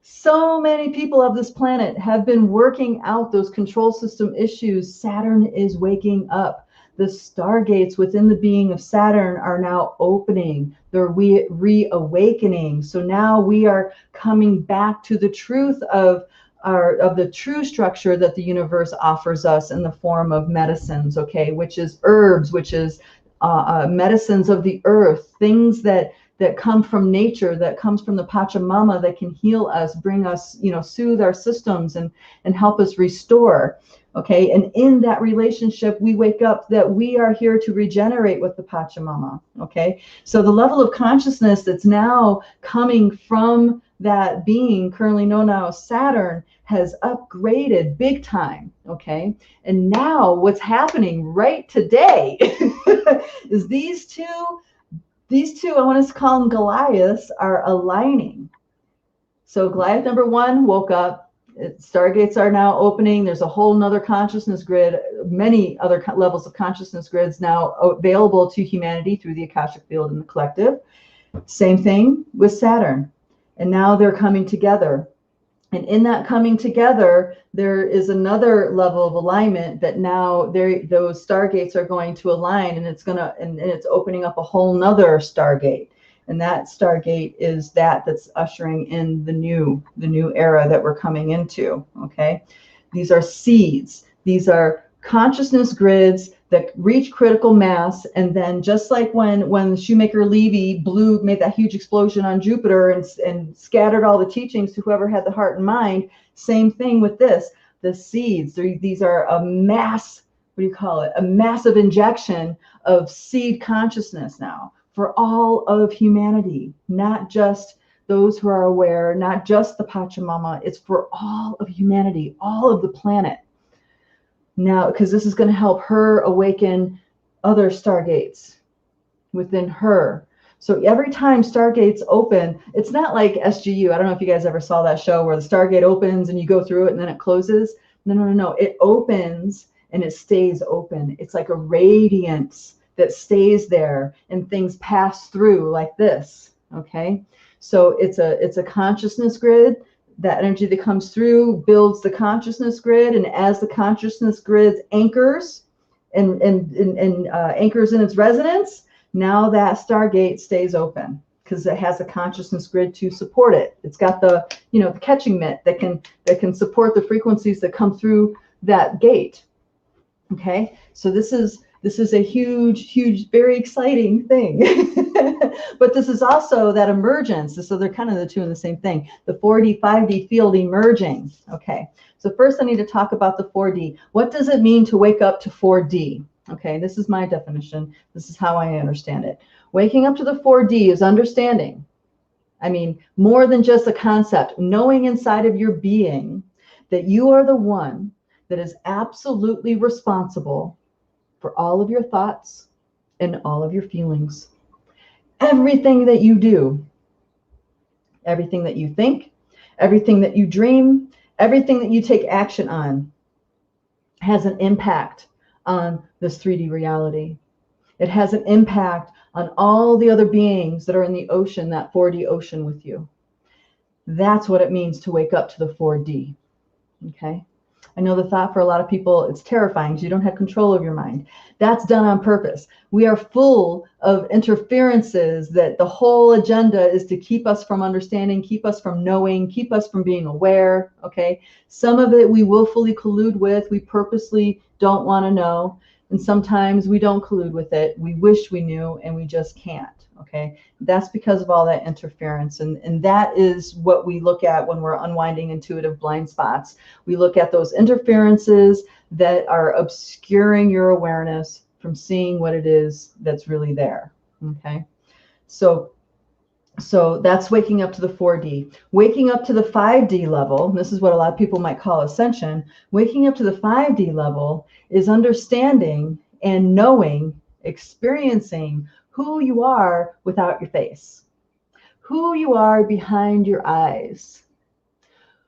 So many people of this planet have been working out those control system issues. Saturn is waking up. The stargates within the being of Saturn are now opening. They're reawakening. So now we are coming back to the truth of the true structure that the universe offers us in the form of medicines, okay, which is herbs, which is medicines of the earth, things that come from nature, that comes from the Pachamama, that can heal us, bring us, soothe our systems and help us restore. Okay, and in that relationship, we wake up that we are here to regenerate with the Pachamama. Okay, so the level of consciousness that's now coming from that being currently known now as Saturn has upgraded big time. Okay, and now what's happening right today is these two, I want to call them Goliaths, are aligning. So Goliath number one woke up. Stargates are now opening. There's a whole nother consciousness grid, many other levels of consciousness grids now available to humanity through the Akashic field and the collective. Same thing with Saturn. And now they're coming together. And in that coming together, there is another level of alignment that now those stargates are going to align, and it's opening up a whole nother stargate. And that stargate is that's ushering in the new era that we're coming into. Okay, these are seeds. These are consciousness grids that reach critical mass, and then just like when the shoemaker levy made that huge explosion on Jupiter and scattered all the teachings to whoever had the heart and mind, same thing with this. The seeds, these are a mass, a massive injection of seed consciousness now for all of humanity, not just those who are aware, not just the Pachamama. It's for all of humanity, all of the planet. Now, because this is going to help her awaken other stargates within her. So every time stargates open, it's not like SGU. I don't know if you guys ever saw that show where the stargate opens and you go through it and then it closes. No. It opens and it stays open. It's like a radiance that stays there, and things pass through like this. Okay, so it's a consciousness grid. That energy that comes through builds the consciousness grid, and as the consciousness grid anchors and anchors in its resonance, now that stargate stays open because it has a consciousness grid to support it. It's got the the catching mitt that can support the frequencies that come through that gate. Okay, so this is a huge, very exciting thing. But this is also that emergence. So they're kind of the two in the same thing. The 4D, 5D field emerging. Okay, so first I need to talk about the 4D. What does it mean to wake up to 4D? Okay, this is my definition. This is how I understand it. Waking up to the 4D is understanding. I mean, more than just a concept, knowing inside of your being that you are the one that is absolutely responsible for all of your thoughts and all of your feelings. Everything that you do, everything that you think, everything that you dream, everything that you take action on has an impact on this 3D reality. It has an impact on all the other beings that are in the ocean, that 4D ocean with you. That's what it means to wake up to the 4D. Okay. I know the thought for a lot of people, it's terrifying because you don't have control of your mind. That's done on purpose. We are full of interferences that the whole agenda is to keep us from understanding, keep us from knowing, keep us from being aware, okay? Some of it we willfully collude with, we purposely don't want to know, and sometimes we don't collude with it. We wish we knew and we just can't. Okay, that's because of all that interference, and that is what we look at when we're unwinding intuitive blind spots. We look at those interferences that are obscuring your awareness from seeing what it is that's really there. Okay, so that's waking up to the 4D. Waking up to the 5D level, this is what a lot of people might call ascension. Waking up to the 5D level is understanding and knowing, experiencing who you are without your face, who you are behind your eyes,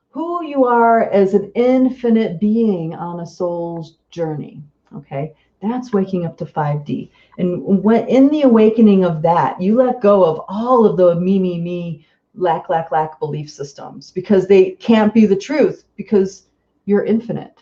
who you are as an infinite being on a soul's journey. Okay, that's waking up to 5D. And when in the awakening of that, you let go of all of the me, lack belief systems, because they can't be the truth, because you're infinite.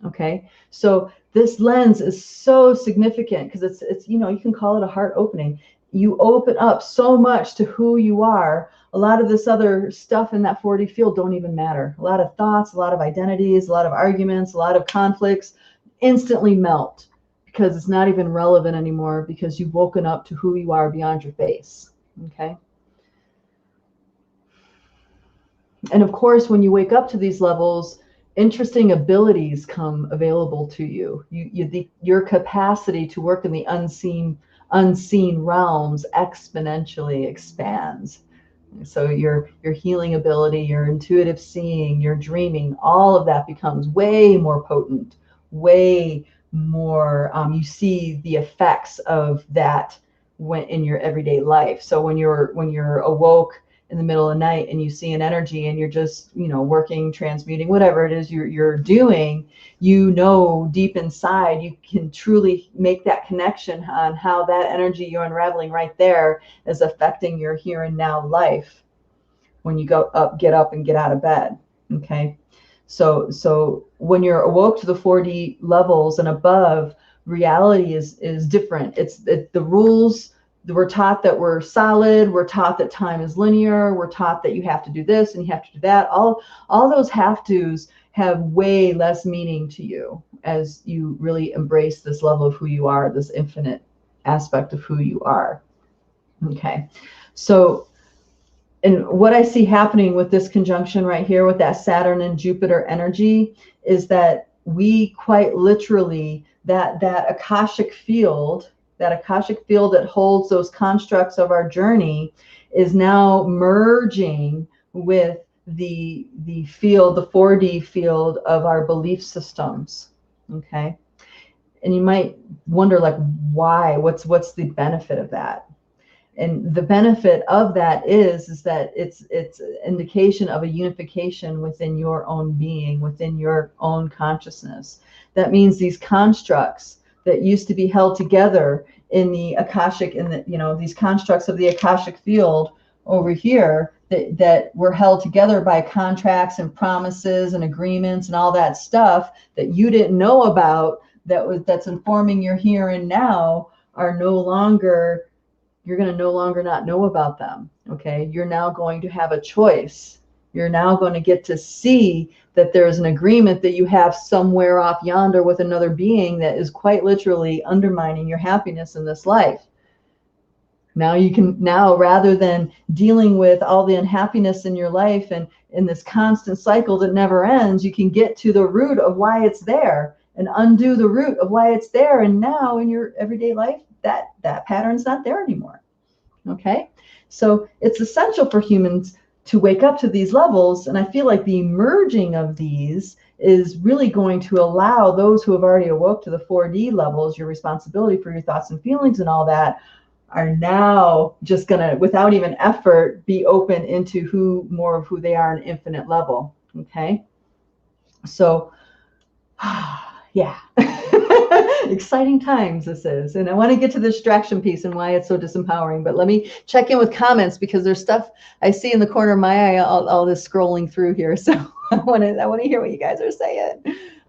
Okay, so this lens is so significant because it's you know, you can call it a heart opening. You open up so much to who you are. A lot of this other stuff in that 4D field don't even matter. A lot of thoughts, a lot of identities, a lot of arguments, a lot of conflicts instantly melt because it's not even relevant anymore, because you've woken up to who you are beyond your face. Okay. And of course, when you wake up to these levels, interesting abilities come available to you. Your capacity to work in the unseen realms exponentially expands. So your healing ability, your intuitive seeing, your dreaming, all of that becomes way more potent, way more. You see the effects of that when in your everyday life. So when you're awoke in the middle of the night and you see an energy and you're just, you know, working, transmuting, whatever it is you're doing, you know, deep inside, you can truly make that connection on how that energy you're unraveling right there is affecting your here and now life when you get up and get out of bed. Okay. So when you're awoke to the 4D levels and above, reality is different. The rules. We're taught that we're solid. We're taught that time is linear. We're taught that you have to do this and you have to do that. All those have tos have way less meaning to you as you really embrace this level of who you are, this infinite aspect of who you are. Okay. So, and what I see happening with this conjunction right here with that Saturn and Jupiter energy is that we quite literally, that Akashic field, that holds those constructs of our journey, is now merging with the field, the 4D field of our belief systems. Okay. And you might wonder, like, why? What's the benefit of that? And the benefit of that is that it's an indication of a unification within your own being, within your own consciousness. That means these constructs that used to be held together in the Akashic, these constructs of the Akashic field over here that were held together by contracts and promises and agreements and all that stuff that you didn't know about, that's informing your here and now, are no longer, you're going to no longer not know about them. Okay. You're now going to have a choice. You're now going to get to see that there's an agreement that you have somewhere off yonder with another being that is quite literally undermining your happiness in this life. Now, rather than dealing with all the unhappiness in your life and in this constant cycle that never ends, you can get to the root of why it's there and undo the root of why it's there. And now in your everyday life, that pattern's not there anymore. Okay. So it's essential for humans to wake up to these levels. And I feel like the merging of these is really going to allow those who have already awoke to the 4D levels, your responsibility for your thoughts and feelings and all that, are now just going to, without even effort, be open into more of who they are on an infinite level. Okay. So, yeah. Exciting times this is. And I want to get to the distraction piece and why it's so disempowering, but let me check in with comments because there's stuff I see in the corner of my eye, all this scrolling through here. So I want to hear what you guys are saying.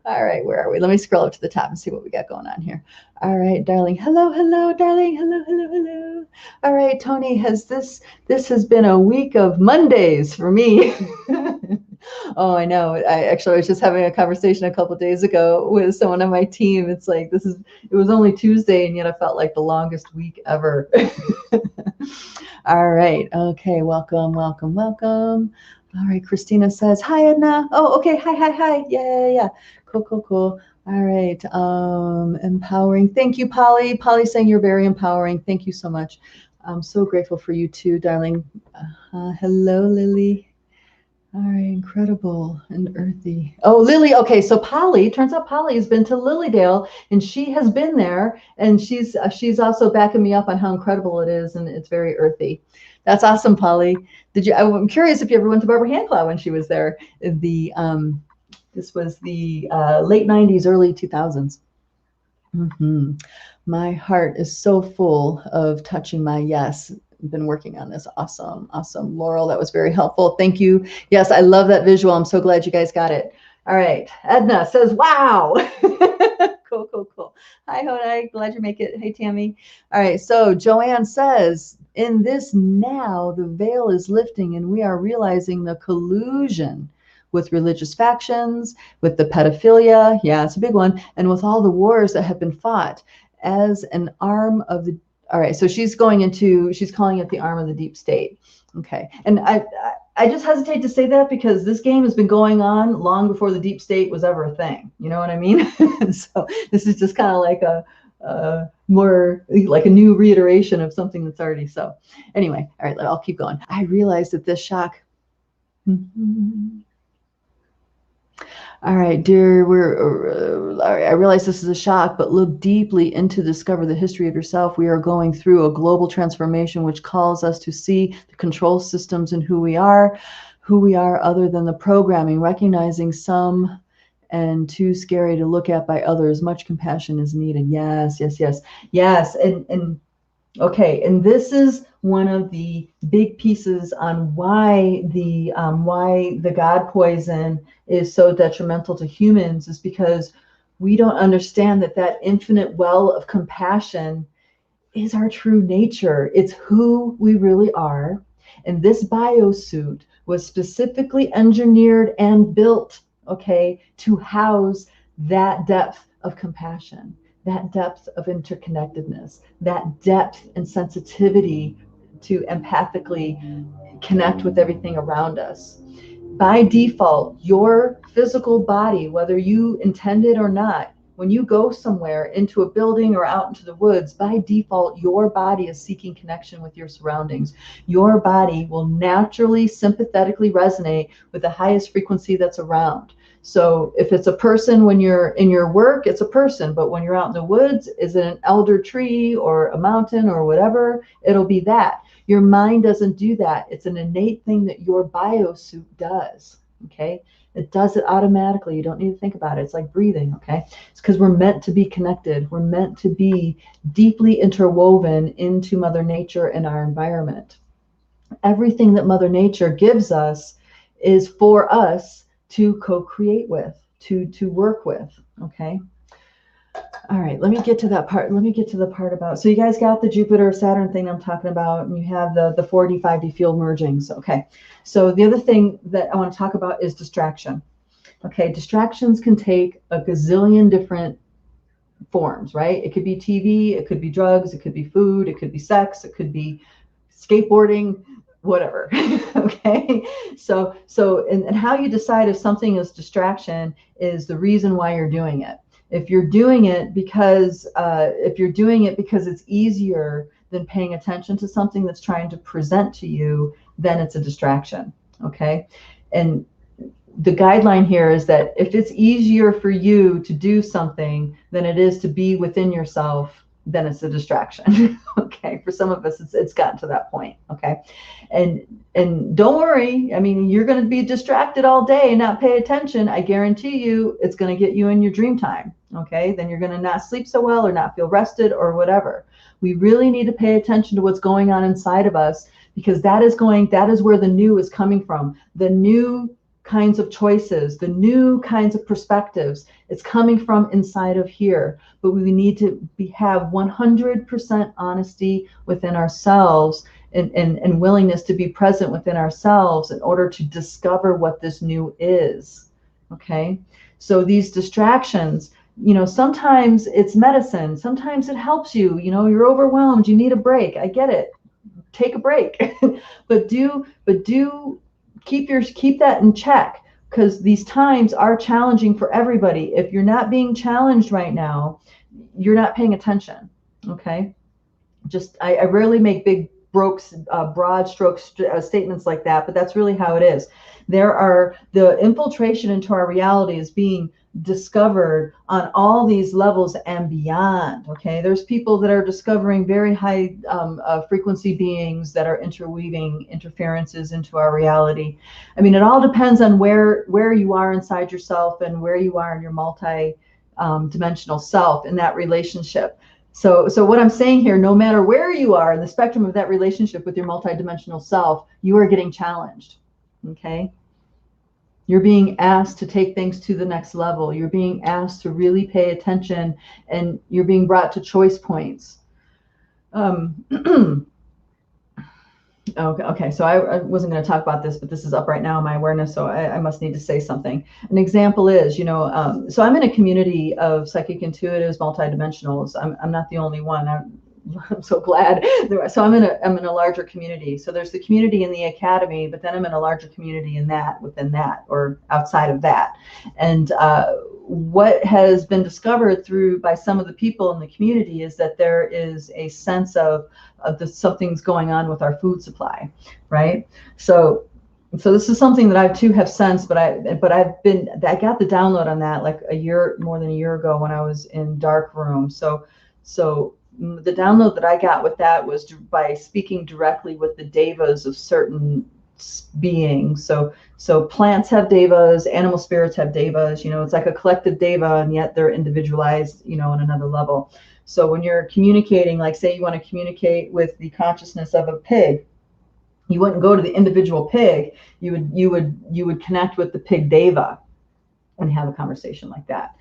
All right, where are we? Let me scroll up to the top and see what we got going on here. All right, darling. Hello, hello, darling. Hello, hello, hello. All right, Tony, this has been a week of Mondays for me. Oh, I know. I was just having a conversation a couple of days ago with someone on my team. It's like it was only Tuesday, and yet I felt like the longest week ever. All right. Okay. Welcome, welcome, welcome. All right. Christina says, hi, Edna. Oh, okay. Hi. Yeah. Cool. All right. Empowering. Thank you, Polly. Polly saying you're very empowering. Thank you so much. I'm so grateful for you too, darling. Hello, Lily. All right, incredible and earthy. Oh, Lily. Okay, so Polly, turns out Polly has been to Lilydale, and she has been there, and she's also backing me up on how incredible it is, and it's very earthy. That's awesome, Polly. I'm curious if you ever went to Barbara Handclough when she was there. This was the late 90s, early 2000s. My heart is so full of touching my yes. Been working on this. Awesome. Laurel, that was very helpful. Thank you. Yes, I love that visual. I'm so glad you guys got it. All right. Edna says, wow. Cool. Hi, Hodai. Glad you make it. Hey, Tammy. All right. So Joanne says, in this now, the veil is lifting and we are realizing the collusion with religious factions, with the pedophilia. Yeah, it's a big one. And with all the wars that have been fought as an arm of the. All right, so she's calling it the arm of the deep state. Okay, and I just hesitate to say that because this game has been going on long before the deep state was ever a thing. You know what I mean? So this is just kind of like more like a new reiteration of something that's already so. Anyway, all right, I'll keep going. I realized that this shock. All right, dear, I realize this is a shock, but look deeply into discover the history of yourself. We are going through a global transformation, which calls us to see the control systems and who we are other than the programming, recognizing some and too scary to look at by others. Much compassion is needed. Yes. And okay, and this is one of the big pieces on why the God poison is so detrimental to humans is because we don't understand that infinite well of compassion is our true nature. It's who we really are. And this biosuit was specifically engineered and built, okay, to house that depth of compassion, that depth of interconnectedness, that depth and sensitivity to empathically connect with everything around us. By default, your physical body, whether you intend it or not, when you go somewhere into a building or out into the woods, by default, your body is seeking connection with your surroundings. Your body will naturally, sympathetically resonate with the highest frequency that's around. So if it's a person when you're in your work, it's a person. But when you're out in the woods, is it an elder tree or a mountain or whatever? It'll be that. Your mind doesn't do that. It's an innate thing that your biosuit does. Okay. It does it automatically. You don't need to think about it. It's like breathing. Okay. It's because we're meant to be connected. We're meant to be deeply interwoven into Mother Nature and our environment. Everything that Mother Nature gives us is for us to co-create with, to work with. Okay. All right, let me get to that part. Let me get to the part about, so you guys got the Jupiter Saturn thing I'm talking about, and you have the 4D, 5D field mergings. Okay, so the other thing that I want to talk about is distraction. Okay, distractions can take a gazillion different forms, right? It could be TV, it could be drugs, it could be food, it could be sex, it could be skateboarding, whatever. Okay, so and how you decide if something is distraction is the reason why you're doing it. If you're doing it because it's easier than paying attention to something that's trying to present to you, then it's a distraction. Okay, and the guideline here is that if it's easier for you to do something than it is to be within yourself, then it's a distraction. Okay, for some of us, it's gotten to that point. Okay, and don't worry. I mean, you're going to be distracted all day and not pay attention. I guarantee you, it's going to get you in your dream time. Okay, then you're going to not sleep so well or not feel rested or whatever. We really need to pay attention to what's going on inside of us, because that is where the new is coming from. The new kinds of choices, the new kinds of perspectives. It's coming from inside of here, but we need to have 100% honesty within ourselves and willingness to be present within ourselves in order to discover what this new is. Okay, so these distractions, sometimes it's medicine, sometimes it helps you. You're overwhelmed, you need a break. I get it. Take a break, but do keep that in check, because these times are challenging for everybody. If you're not being challenged right now, you're not paying attention. Okay, I rarely make big broad stroke statements like that, but that's really how it is. The infiltration into our reality is being discovered on all these levels and beyond. Okay, there's people that are discovering very high frequency beings that are interweaving interferences into our reality. I mean, it all depends on where you are inside yourself and where you are in your multi-dimensional self in that relationship. So what I'm saying here, no matter where you are in the spectrum of that relationship with your multidimensional self, you are getting challenged. Okay? You're being asked to take things to the next level. You're being asked to really pay attention, and you're being brought to choice points. Okay, so I wasn't going to talk about this, but this is up right now in my awareness, so I must need to say something. An example is, so I'm in a community of psychic intuitives, multidimensionals. I'm not the only one. I'm so glad. So I'm in a larger community. So there's the community in the academy, but then I'm in a larger community within that, or outside of that. And what has been discovered by some of the people in the community is that there is a sense of something's going on with our food supply, right? So this is something that I too have sensed, but I got the download on that like more than a year ago when I was in dark room. So the download that I got with that was by speaking directly with the devas of certain beings. So plants have devas, animal spirits have devas. It's like a collective deva, and yet they're individualized, on another level. So when you're communicating, like say you want to communicate with the consciousness of a pig, you wouldn't go to the individual pig. You would connect with the pig deva and have a conversation like that.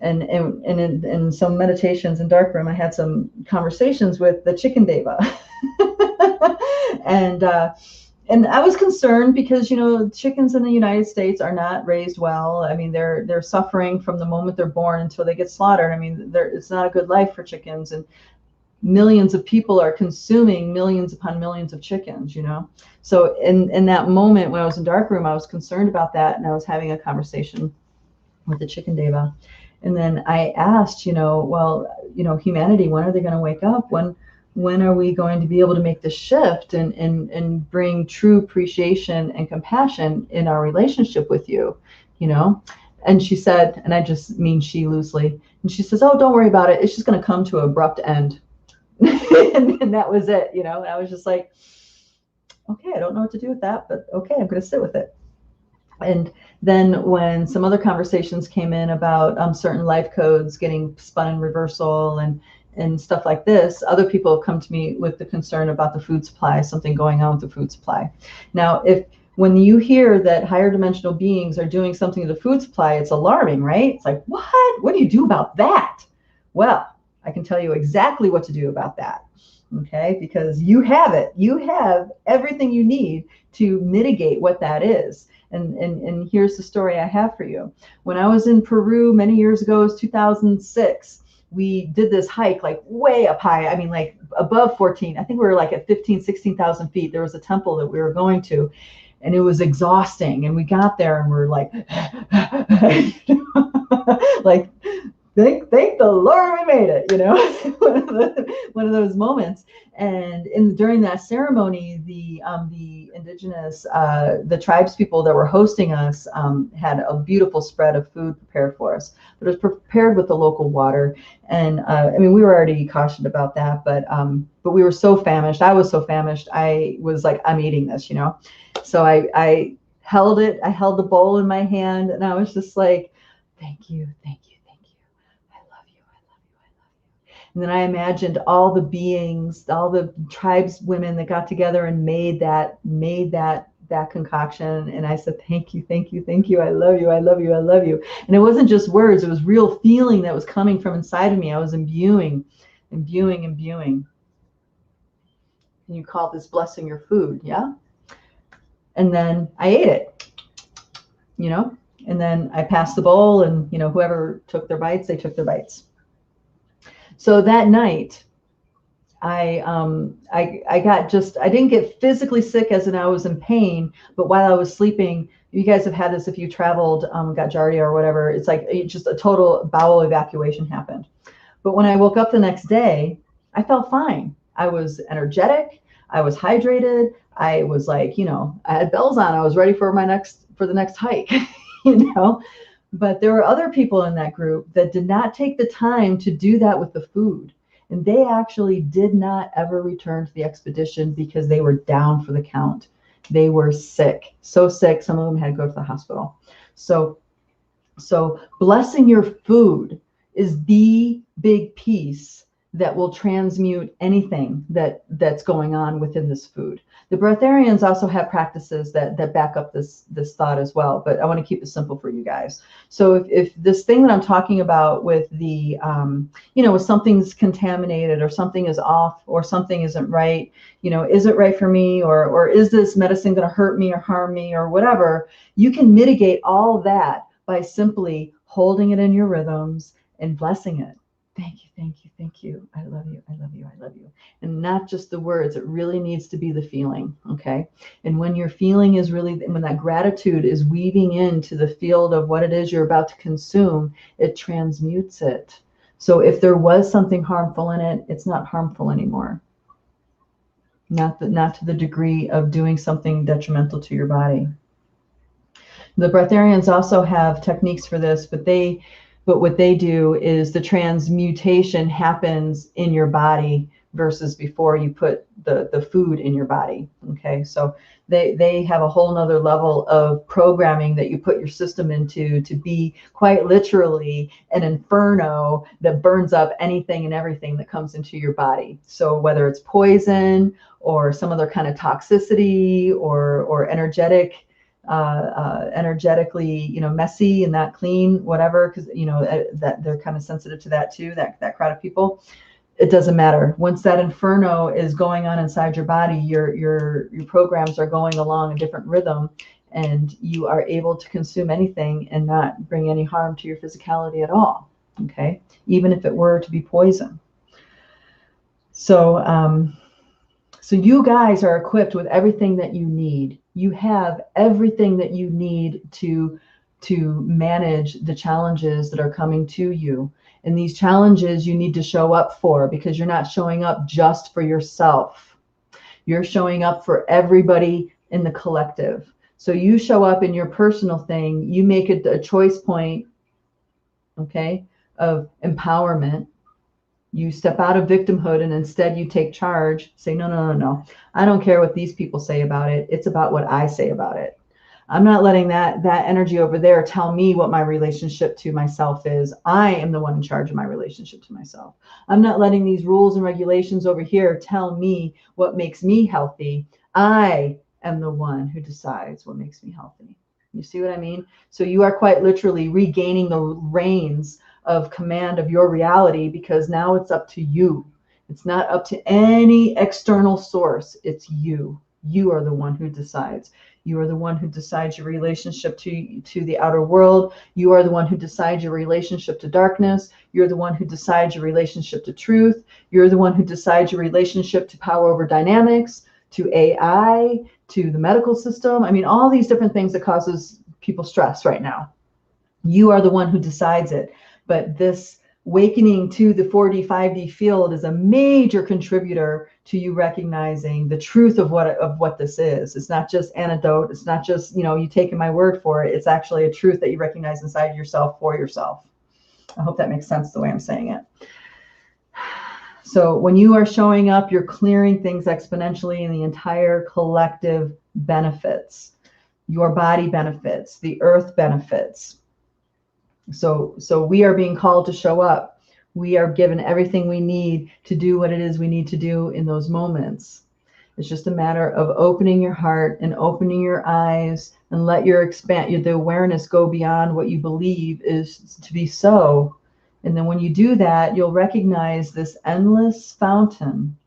And in some meditations in darkroom, I had some conversations with the chicken deva, and I was concerned because chickens in the United States are not raised well. I mean, they're suffering from the moment they're born until they get slaughtered. I mean, it's not a good life for chickens, and millions of people are consuming millions upon millions of chickens. So in that moment when I was in darkroom, I was concerned about that, and I was having a conversation with the chicken deva. And then I asked, humanity, when are they going to wake up? When are we going to be able to make the shift and bring true appreciation and compassion in our relationship with you, And she said, and I just mean she loosely, and she says, oh, don't worry about it. It's just going to come to an abrupt end. and that was it, And I was just like, okay, I don't know what to do with that, but okay, I'm going to sit with it. And then when some other conversations came in about certain life codes getting spun in reversal and stuff like this, other people have come to me with the concern about the food supply, something going on with the food supply. Now, when you hear that higher dimensional beings are doing something to the food supply, it's alarming, right? It's like, what? What do you do about that? Well, I can tell you exactly what to do about that. Okay, because you have it. You have everything you need to mitigate what that is. And here's the story I have for you. When I was in Peru many years ago, it was 2006, we did this hike like way up high. I mean, like above 14. I think we were like at 15, 16,000 feet. There was a temple that we were going to, and it was exhausting. And we got there and we're like, like, thank the Lord we made it, one of those moments. And during that ceremony, the Indigenous, the tribes people that were hosting us had a beautiful spread of food prepared for us, but it was prepared with the local water. And I mean, we were already cautioned about that, but we were so famished. I was so famished. I was like, I'm eating this, So I held it. I held the bowl in my hand, and I was just like, thank you. And then I imagined all the beings, all the tribes women that got together and made that that concoction. And I said, thank you, thank you, thank you. I love you, I love you, I love you. And it wasn't just words, it was real feeling that was coming from inside of me. I was imbuing. And you call this blessing your food, yeah? And then I ate it, and then I passed the bowl, and, whoever took their bites, they took their bites. So that night, I didn't get physically sick as in I was in pain, but while I was sleeping, you guys have had this if you traveled, got Giardia or whatever, it's like just a total bowel evacuation happened. But when I woke up the next day, I felt fine. I was energetic. I was hydrated. I was like, I had bells on. I was ready for the next hike, But there were other people in that group that did not take the time to do that with the food. And they actually did not ever return to the expedition because they were down for the count. They were sick, so sick. Some of them had to go to the hospital. So blessing your food is the big piece that will transmute anything that's going on within this food. The breatharians also have practices that back up this thought as well, but I want to keep it simple for you guys. So if this thing that I'm talking about with the, if something's contaminated or something is off or something isn't right, is it right for me, or is this medicine going to hurt me or harm me or whatever, you can mitigate all that by simply holding it in your rhythms and blessing it. Thank you, thank you, thank you. I love you, I love you, I love you. And not just the words, it really needs to be the feeling, okay? And when your feeling is really, when that gratitude is weaving into the field of what it is you're about to consume, it transmutes it. So if there was something harmful in it, it's not harmful anymore. Not to the degree of doing something detrimental to your body. The breatharians also have techniques for this, but what they do is the transmutation happens in your body versus before you put the food in your body. Okay, so they have a whole nother level of programming that you put your system into to be quite literally an inferno that burns up anything and everything that comes into your body. So whether it's poison or some other kind of toxicity or energetically, messy and not clean, whatever, because that they're kind of sensitive to that too, that crowd of people. It doesn't matter. Once that inferno is going on inside your body, your programs are going along a different rhythm, and you are able to consume anything and not bring any harm to your physicality at all. Okay, even if it were to be poison. So you guys are equipped with everything that you need. You have everything that you need to manage the challenges that are coming to you. And these challenges you need to show up for, because you're not showing up just for yourself. You're showing up for everybody in the collective. So you show up in your personal thing, you make it a choice point, okay, of empowerment. You step out of victimhood and instead you take charge. Say, no. I don't care what these people say about it. It's about what I say about it. I'm not letting that energy over there tell me what my relationship to myself is. I am the one in charge of my relationship to myself. I'm not letting these rules and regulations over here tell me what makes me healthy. I am the one who decides what makes me healthy. You see what I mean? So you are quite literally regaining the reins of command of your reality, because now it's up to you. It's not up to any external source. It's you. You are the one who decides. You are the one who decides your relationship to the outer world. You are the one who decides your relationship to darkness. You're the one who decides your relationship to truth. You're the one who decides your relationship to power over dynamics, to AI, to the medical system. I mean, all these different things that causes people stress right now. You are the one who decides it. But this awakening to the 4D, 5D field is a major contributor to you recognizing the truth of what this is. It's not just anecdote. It's not just, you taking my word for it. It's actually a truth that you recognize inside yourself for yourself. I hope that makes sense the way I'm saying it. So when you are showing up, you're clearing things exponentially, and the entire collective benefits. Your body benefits, the earth benefits. So we are being called to show up. We are given everything we need to do what it is we need to do in those moments. It's just a matter of opening your heart and opening your eyes and let the awareness go beyond what you believe is to be so. And then when you do that, you'll recognize this endless fountain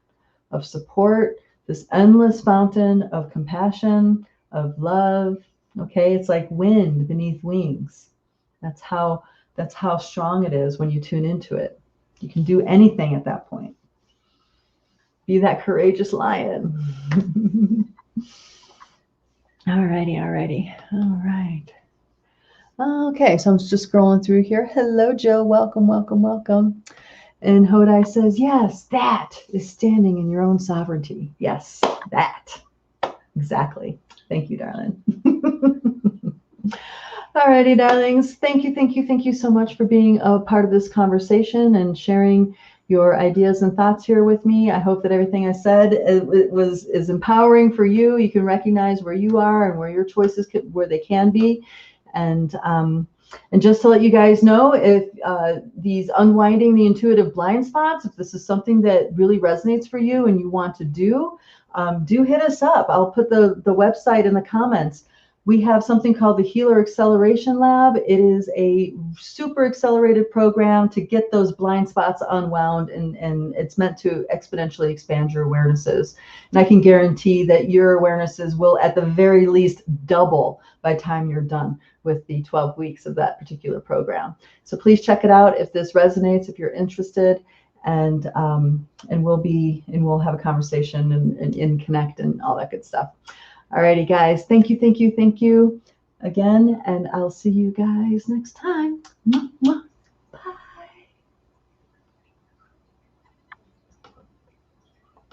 of support, this endless fountain of compassion, of love. Okay, it's like wind beneath wings. That's how strong it is when you tune into it. You can do anything at that point. Be that courageous lion. All right. Okay, so I'm just scrolling through here. Hello, Jill. Welcome. And Hodai says, yes, that is standing in your own sovereignty. Yes, that. Exactly. Thank you, darling. All righty, darlings. Thank you so much for being a part of this conversation and sharing your ideas and thoughts here with me. I hope that everything I said is empowering for you. You can recognize where you are and where your choices where they can be. And just to let you guys know, if these unwinding the intuitive blind spots, if this is something that really resonates for you and you want to do hit us up. I'll put the website in the comments. We have something called the Healer Acceleration Lab. It is a super accelerated program to get those blind spots unwound, and it's meant to exponentially expand your awarenesses. And I can guarantee that your awarenesses will at the very least double by the time you're done with the 12 weeks of that particular program. So please check it out if this resonates, if you're interested, and we'll have a conversation and connect and all that good stuff. Alrighty, guys. Thank you again, and I'll see you guys next time.